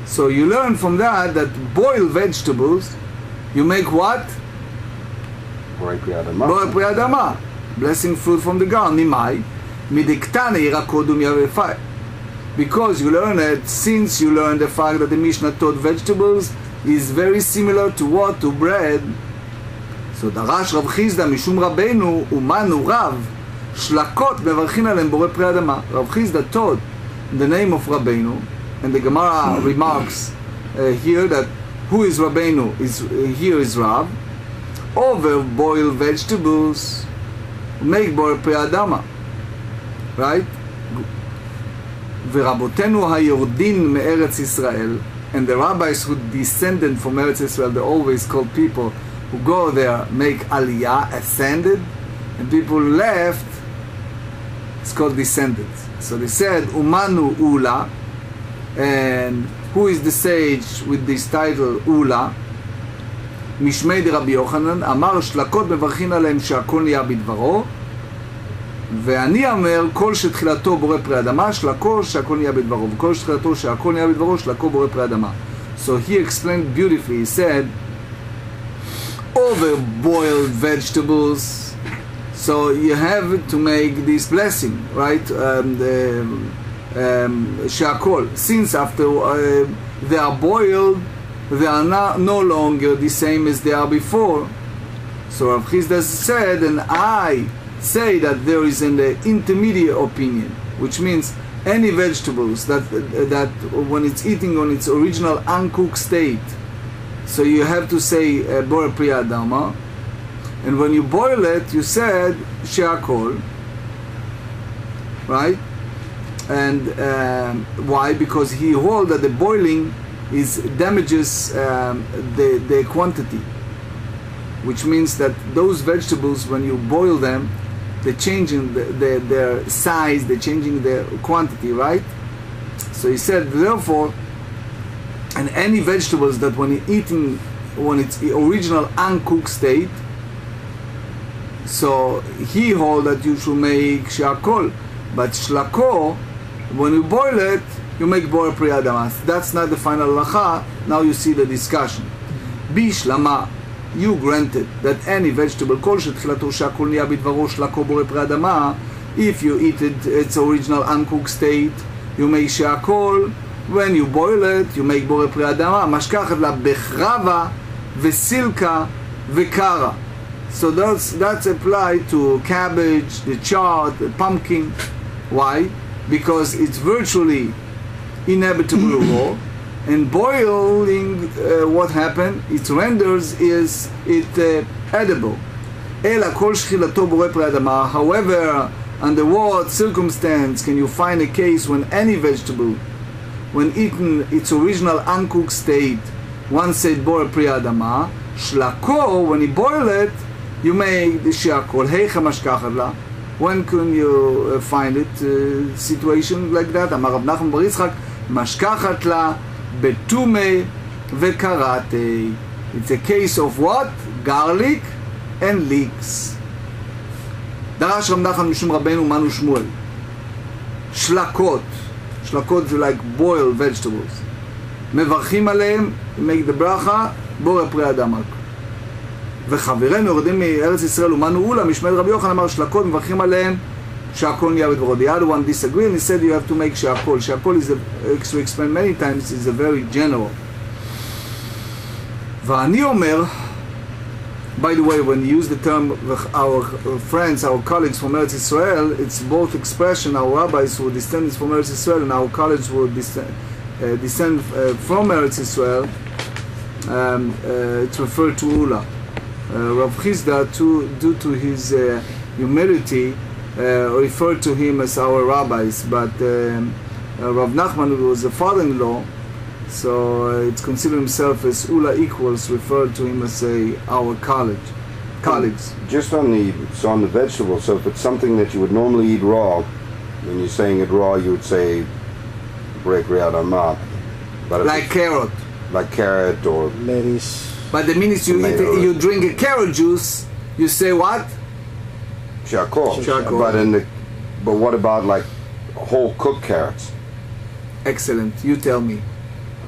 So you learn from that boiled vegetables, you make what? בורא פרי אדמה. בורא פרי אדמה. Blessing fruit from the ground. ממאי? מדקטנה ירקות ומייבפי. Because you learn it, since you learn the fact that the Mishnah taught vegetables is very similar to what? To bread. So דרש רב חיסדא משום רבנו ומנו רב שלקות מברכים עליהם בורא פרי אדמה. רב חיסדא taught the name of Rabbeinu, and the Gemarah remarks here that who is Rabbeinu here is Rav, over boiled vegetables make בורא פרי אדמה, right? ורבותינו היורדין מארץ ישראל, and the rabbis who descended from Eretz Israel, they always call people who go there, make aliyah, ascended, and people left, it's called descendants. So they said, Umanu Ula, and who is the sage with this title, Ula? Mishmei de Rabbi Yochanan, Amar Shlakot mevarchin עליהם שהכל נהיה בדברו, ואני אומר, כל שתחילתו בורא פרי אדמה, שלקו שהכל נהיה בדברו, וכל שתחילתו שהכל נהיה בדברו, שלקו בורא פרי אדמה. So he explained beautifully, he said, over boiled vegetables, so you have to make this blessing, right? Shakol, since after they are boiled, they are no longer the same as they are before. So Rav Chisda said, and I say that there is an intermediate opinion, which means any vegetables that when it's eating on its original uncooked state, so you have to say Borei Pri Adama, and when you boil it, you said She'akol, right? And why? Because he holds that the boiling damages the quantity, which means that those vegetables, when you boil them, they're changing their size, they're changing their quantity, right? So he said, therefore, and any vegetables that when you're eating, when it's the original uncooked state, so he holds that you should make She'akol, but Shlako, when you boil it, you make Borei Pri Adama. That's not the final halacha. Now you see the discussion. Bishlama, you granted that any vegetable, kol shetchilato she'akol niya bidvaro shlako borei pri adama, if you eat it its original uncooked state, you make she'akol. When you boil it, you make borei pri adama. Mashkachet la bechrava vesilka vekara. So that's applied to cabbage, the chard, the pumpkin. Why? Because it's virtually inhabitable raw, and boiling, what happened? It renders it edible. Ela kol shchilato borei pri adama. However, under what circumstance can you find a case when any vegetable, when eaten its original uncooked state, one said borei pri adama, shlako, when you boil it, you make the she'akol. Heicha mashkachet la. When can you find it? Situation like that? Amar Rav Nachman bar Yitzchak, mashkachet la betume vekarate. It's a case of what? Garlic and leeks. Darash Rav Nachman mishum Rabbeinu Manu Shmuel. Shlakot. Shlakot is like boiled vegetables. Mevarchim aleim, make the bracha, borei pri adama. וחברינו יורדים מארץ ישראל ומנו אולה, משמעאל רבי יוחנן אמר שלקות מברכים עליהם שהכל נהיה בדברות. The other one disagreed and he said you have to make שהכל. שהכל is, as we explained many times, is a very general. ואני אומר, by the way, when you use the term our friends, our colleagues from Eretz Israel, it's both expression, our rabbis who descend from Eretz Israel and our colleagues who descend from Eretz Israel, it's referred to Ula. Rav Chizda, due to his humility, referred to him as our rabbis, but Rav Nachman, who was a father-in-law, so it's considered himself as Ula equals, referred to him as our colleagues. Just on the vegetable, so if it's something that you would normally eat raw, when you're saying it raw, you would say borei pri adama. Like carrot. Like carrot or lettuce. But the minute you drink a carrot juice, you say what? She'akol. But what about like whole cooked carrots? Excellent. You tell me.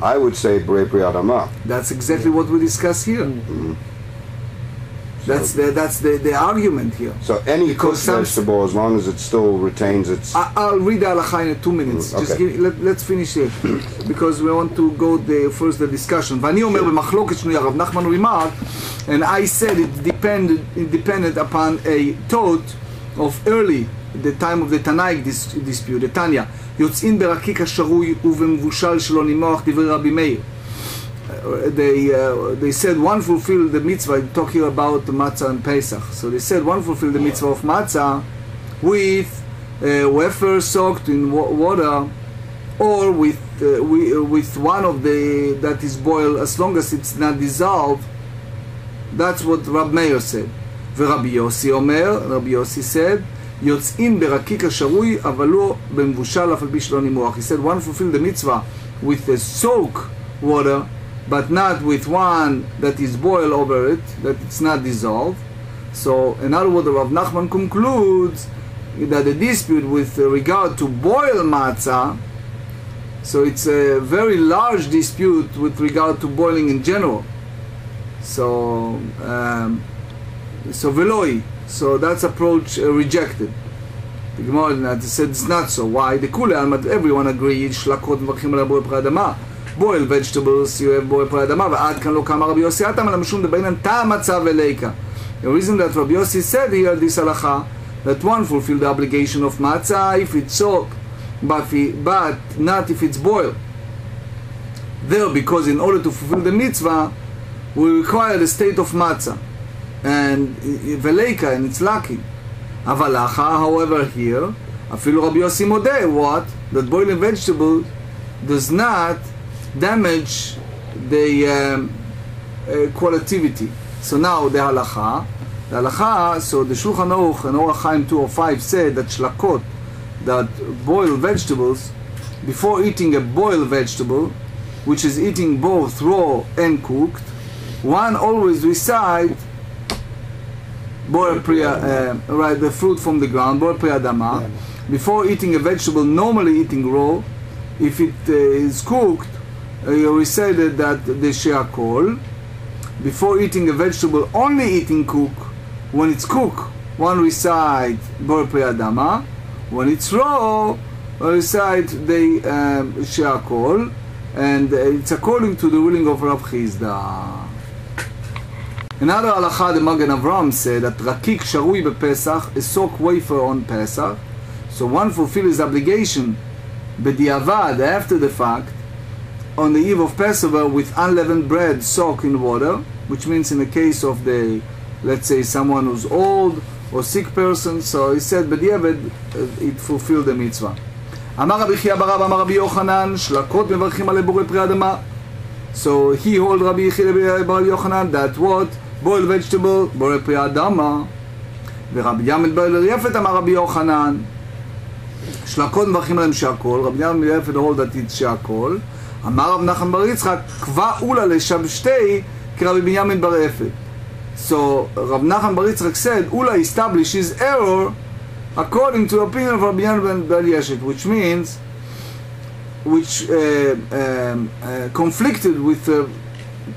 I would say borei pri adama. That's exactly what we discuss here. Mm-hmm. That's the argument here. So any cooked vegetable, as long as it still retains its... I'll read the halakha in 2 minutes. Okay. Just let's finish here, because we want to go first the discussion. ואני אומר במחלוקת שנויה, Rav Nachman remarked, and I said it depended upon a thought of early, the time of the Tanaic dispute, the Tanya. יוצאין ברקיק השרוי ובמבושל שלו נימוח דברי רבי מאיר. They said one fulfill the mitzvah, talking about the matzah and Pesach. So they said one fulfill the mitzvah of matzah with wafer soaked in water, or with one of that is boiled, as long as it's not dissolved. That's what Rab Meir said. ורבי יוסי אומר, רבי יוסי said, יוצאין ברקיק השרוי אבל לא במבושל אף על פי שלא נימוח. He said one fulfill the mitzvah with the soak water, but not with one that is boiled over it, that it's not dissolved. So, in other words, Rav Nachman concludes that the dispute with regard to boiled matzah, so it's a very large dispute with regard to boiling in general. So, veloi, so that's approach rejected. The Gemarah said it's not so. Why? The Kule Almat, everyone agreed, shlakot mvarchim ala borei pri adama. Boiled vegetables, you have borei pri adama, ועד כאן לא קמה רבי יוסי אתם, אלא משום דבינן טעם מצה וליקה. The reason that Rabbi Yossi said here this halacha, that one fulfill the obligation of matzah if it's soaked, but not if it's boiled. There, because in order to fulfill the mitzvah, we require the state of matzah and veleika, and it's lucky. Avalacha, however, here, afilu Rabbi Yossi modeh, what? That boiling vegetable does not damage the qualitativity. So now the halacha, so the Shulchan Aruch and Orach Chaim 205 said that shlakot, that boiled vegetables, before eating a boiled vegetable, which is eating both raw and cooked, one always recite the fruit from the ground, borei pri adama. Before eating a vegetable, normally eating raw, if it is cooked, you recited that the she'akol. Before eating a vegetable, only eating cook. When it's cooked, one recite borei pri adama. When it's raw, or recite the Sheakol, and it's according to the ruling of Rav Chizda. Another halacha, the Magen Avram said that Rakik Sharui bePesach, a soak wafer on Pesach, so one fulfills his obligation b'diavad, after the fact, on the eve of Passover with unleavened bread soaked in water, which means in the case of the, let's say, someone who's old or sick person, so he said b'diavad it fulfilled the mitzvah. Amar Rabbi Chia bar Rabba, Amar Rabbi Yochanan, shlakot mevarchim ale borei pri adama. So he hold Rabbi Chia bar Yochanan that what? Boiled vegetable, borei pri adama. ורבי ימד בר יפת אמר רבי יוחנן שלקות מברכים עליהם שהכל, רבי ימד בר יפת hold that it's שהכל, אמר רב נחמן בר יצחק קבע אולה לשבשתי כרבי בנימין בר יפת. So Rav Nachman bar Yitzchak said Ula established his error according to the opinion of Rabbi Yonatan bar Yeshet, which means conflicted with the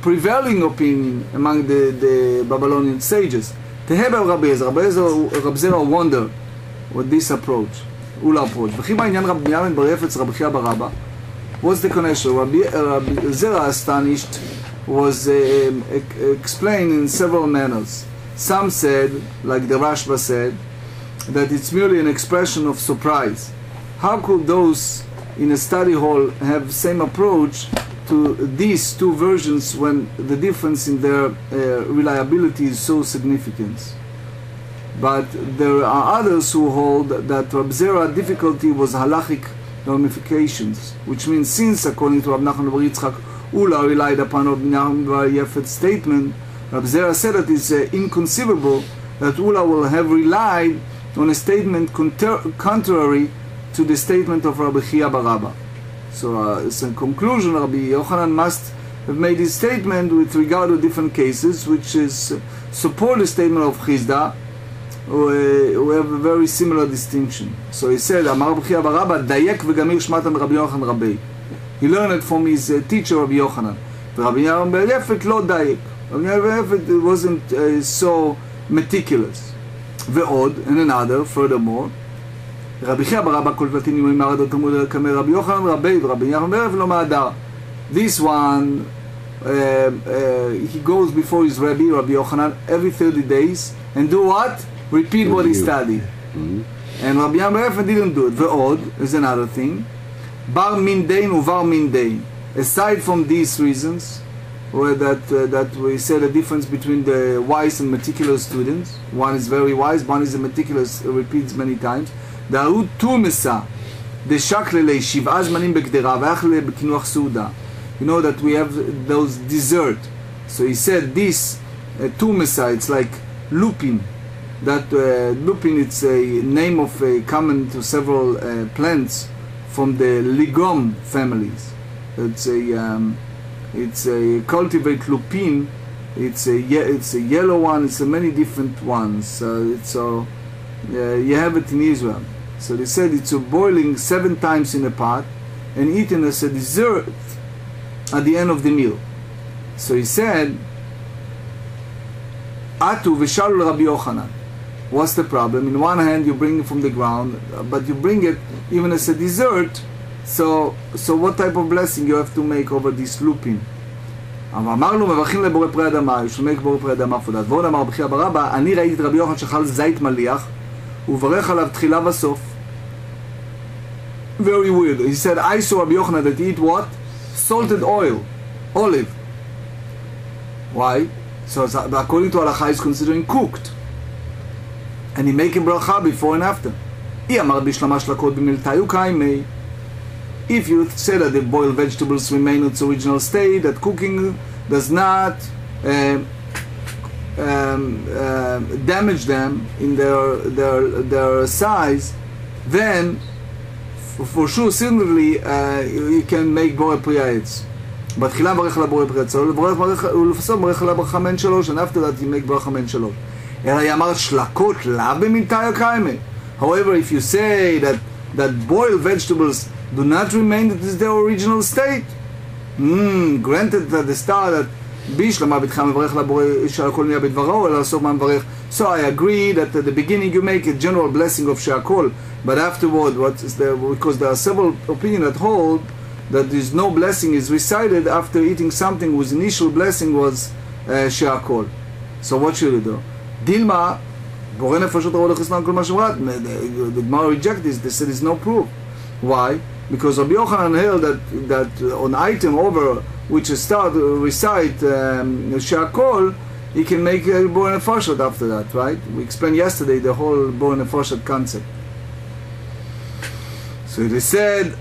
prevailing opinion among the Babylonian sages. Teheba Rabbi Zera wonder what this approach, Ula approach. V'chi ba'inyan Rabbi Yonatan bar Yefet Rabbi Chia bar Rabba. What's the connection? Rabbi Zera astonished was explained in several manners. Some said, like the Rashba said, that it's merely an expression of surprise. How could those in a study hall have the same approach to these two versions when the difference in their reliability is so significant? But there are others who hold that Rab Zera's difficulty was halachic ramifications, which means since, according to Rav Nachman bar Yitzchak, Ula relied upon Rabbi Nachman bar Yefet's statement, Rab Zera said that it's inconceivable that Ula will have relied on a statement contrary to the statement of Rabbi Chia bar Rabba. So it's a conclusion. Rabbi Yochanan must have made his statement with regard to different cases, which is support the statement of Chizda, who have a very similar distinction. So he said, Amar Rabbi Chia bar Rabba, Dayek v'gamir shmatan Rabbi Yochanan Rabbi. He learned it from his teacher Rabbi Yochanan. Rabbi Yochanan bar Yefet lo Dayek. Rabbi Yochanan bar Yefet wasn't so meticulous. Ve'od, and another, furthermore, Rabbi Chia bar Rabba kol platin yomim maradot Talmud kamer Rabbi Yochanan Rabbi Rabbi Yochanan bar Yefet lo ma'adar. This one, he goes before his Rabbi Yochanan every 30 days and do what? Repeat what he studied. And Rabbi Yochanan bar Yefet didn't do it. Ve'od is another thing. Bar min dein uvar min dein. Aside from these reasons, where that we say the difference between the wise and meticulous students. One is very wise, one is a meticulous, repeats many times. Da'u tumesa deshakle shiv'az manim begdera v'achle b'kinuach suda. You know that we have those dessert. So he said this tumesa, it's like lupin. That lupin, it's a name of common to several plants from the ligom families. It's a cultivate lupin. It's a yellow one. It's a many different ones. You have it in Israel. So they said it's a boiling 7 times in a pot and eaten as a dessert at the end of the meal. So he said, Atu v'shalu Rabbi Yochanan. What's the problem? In one hand you bring it from the ground, but you bring it even as a dessert. So what type of blessing you have to make over this lupin? אמרנו מברכים לבורא פרי אדמה, you should make בורא פרי אדמה for that. ועוד אמר רבי חייא בר אבא, אני ראיתי את רבי יוחנן שאכל זית מליח וברך עליו תחילה וסוף. Very weird. He said, I saw Rabbi Yochanan that he eat what? Salted oil, olive. Why? So according to halacha, he's considering cooked. And he make a bracha before and after. If you say that the boiled vegetables remain in its original state, that cooking does not damage them in their size, then for sure, similarly, you can make borei pri ha'etz. But תחילה מברך על הבורא פרי העץ, ולבסוף מברך על הברכה מן 3, and after that you make ברכה מן 3. אלא אמר שלקות לאו במילתאי קיימה. However, if you say that boiled vegetables do not remain in their original state, granted at the start בישלמה ביתך מברך לבורא שהכל נהיה בדברו, אלא לסוף מה מברך. So I agree that at the beginning you make a general blessing of שהכל, but afterward, because there are several opinions that hold that there's no blessing is recited after eating something whose initial blessing was שהכל. So what should you do? Dilma, בורא נפשות הרוע לחסנן כל מה שמרת. The Gemarah rejected this. They said there's no proof. Why? Because Rabbi Yochanan held that on item over which is start recite שהכל, he can make a born nefashot after that, right? We explained yesterday the whole born nefashot concept. So they said,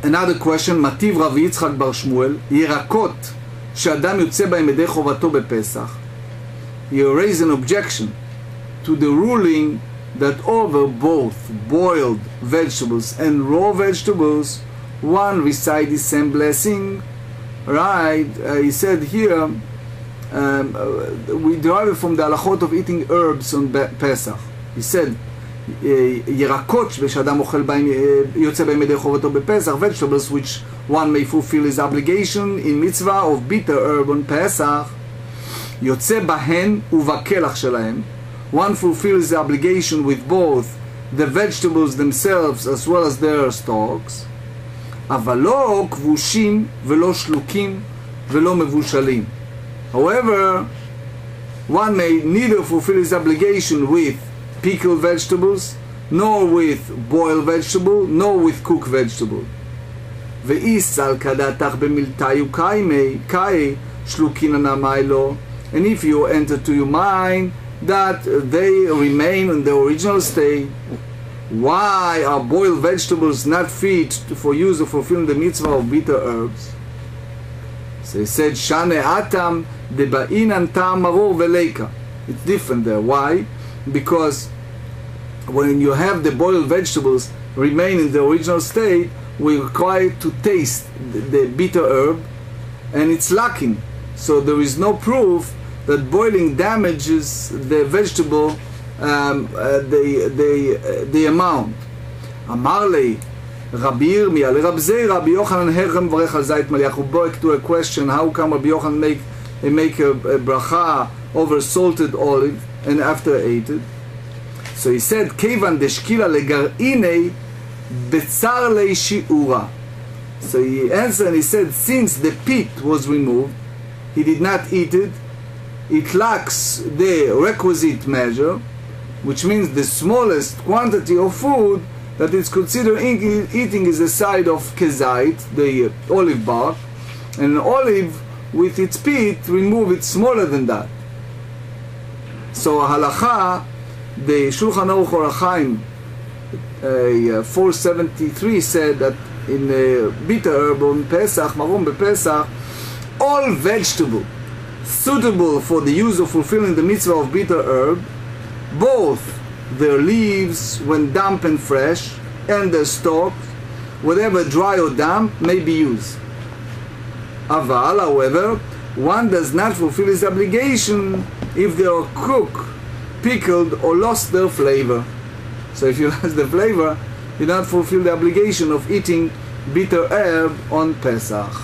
another question, Mativ Rav Yitzchak bar Shmuel, ירקות שאדם יוצא בהם ידי חובתו בפסח. He raised an objection to the ruling that over both boiled vegetables and raw vegetables, one recite the same blessing, right? He said here, we derive it from the halachot of eating herbs on Pesach. He said, ירקות שאדם אוכל בהם, יוצא בהם ידי חובתו בפסח, vegetables which one may fulfill his obligation in mitzvah of bitter herb on Pesach, יוצא בהן ובכלח שלהם. One fulfills the obligation with both the vegetables themselves as well as their stalks, אבל לא כבושים ולא שלוקים ולא מבושלים. However, one may neither fulfill his obligation with pickled vegetables, nor with boiled vegetable, nor with cooked vegetable. ואיסל כדתך במלתיו קאי שלוקין נמיילו. And if you enter to your mind that they remain in the original state, why are boiled vegetables not fit for use of fulfilling the mitzvah of bitter herbs? So he said, Shane atam de ba'inan tam maror veleika. It's different there. Why? Because when you have the boiled vegetables remain in the original state, we're required to taste the bitter herb, and it's lacking. So there is no proof that boiling damages the vegetable, the amount. אמר לי, רבי ירמיה, לרב זי, רבי יוחנן הרם מברך על זית מליח. הוא back to a question, how come Rabbi Yochanan make a bracha over salted olive and after ate it? So he said, כיוון דשקילה לגרעיני בצר לי שיעורה. So he answered and he said, since the pit was removed, he did not eat it, it lacks the requisite measure, which means the smallest quantity of food that is considered eating is a side of kezait, the olive bark, and an olive with its pit, remove it smaller than that. So halacha, the Shulchan Aruch Orachaim 473 said that in bitter herb on Pesach, marum bePesach, all vegetable suitable for the use of fulfilling the mitzvah of bitter herb, both their leaves when damp and fresh, and their stalks, whatever dry or damp, may be used. Aval, however, one does not fulfill his obligation if they are cooked, pickled, or lost their flavor. So if you lost the flavor, you don't fulfill the obligation of eating bitter herb on Pesach.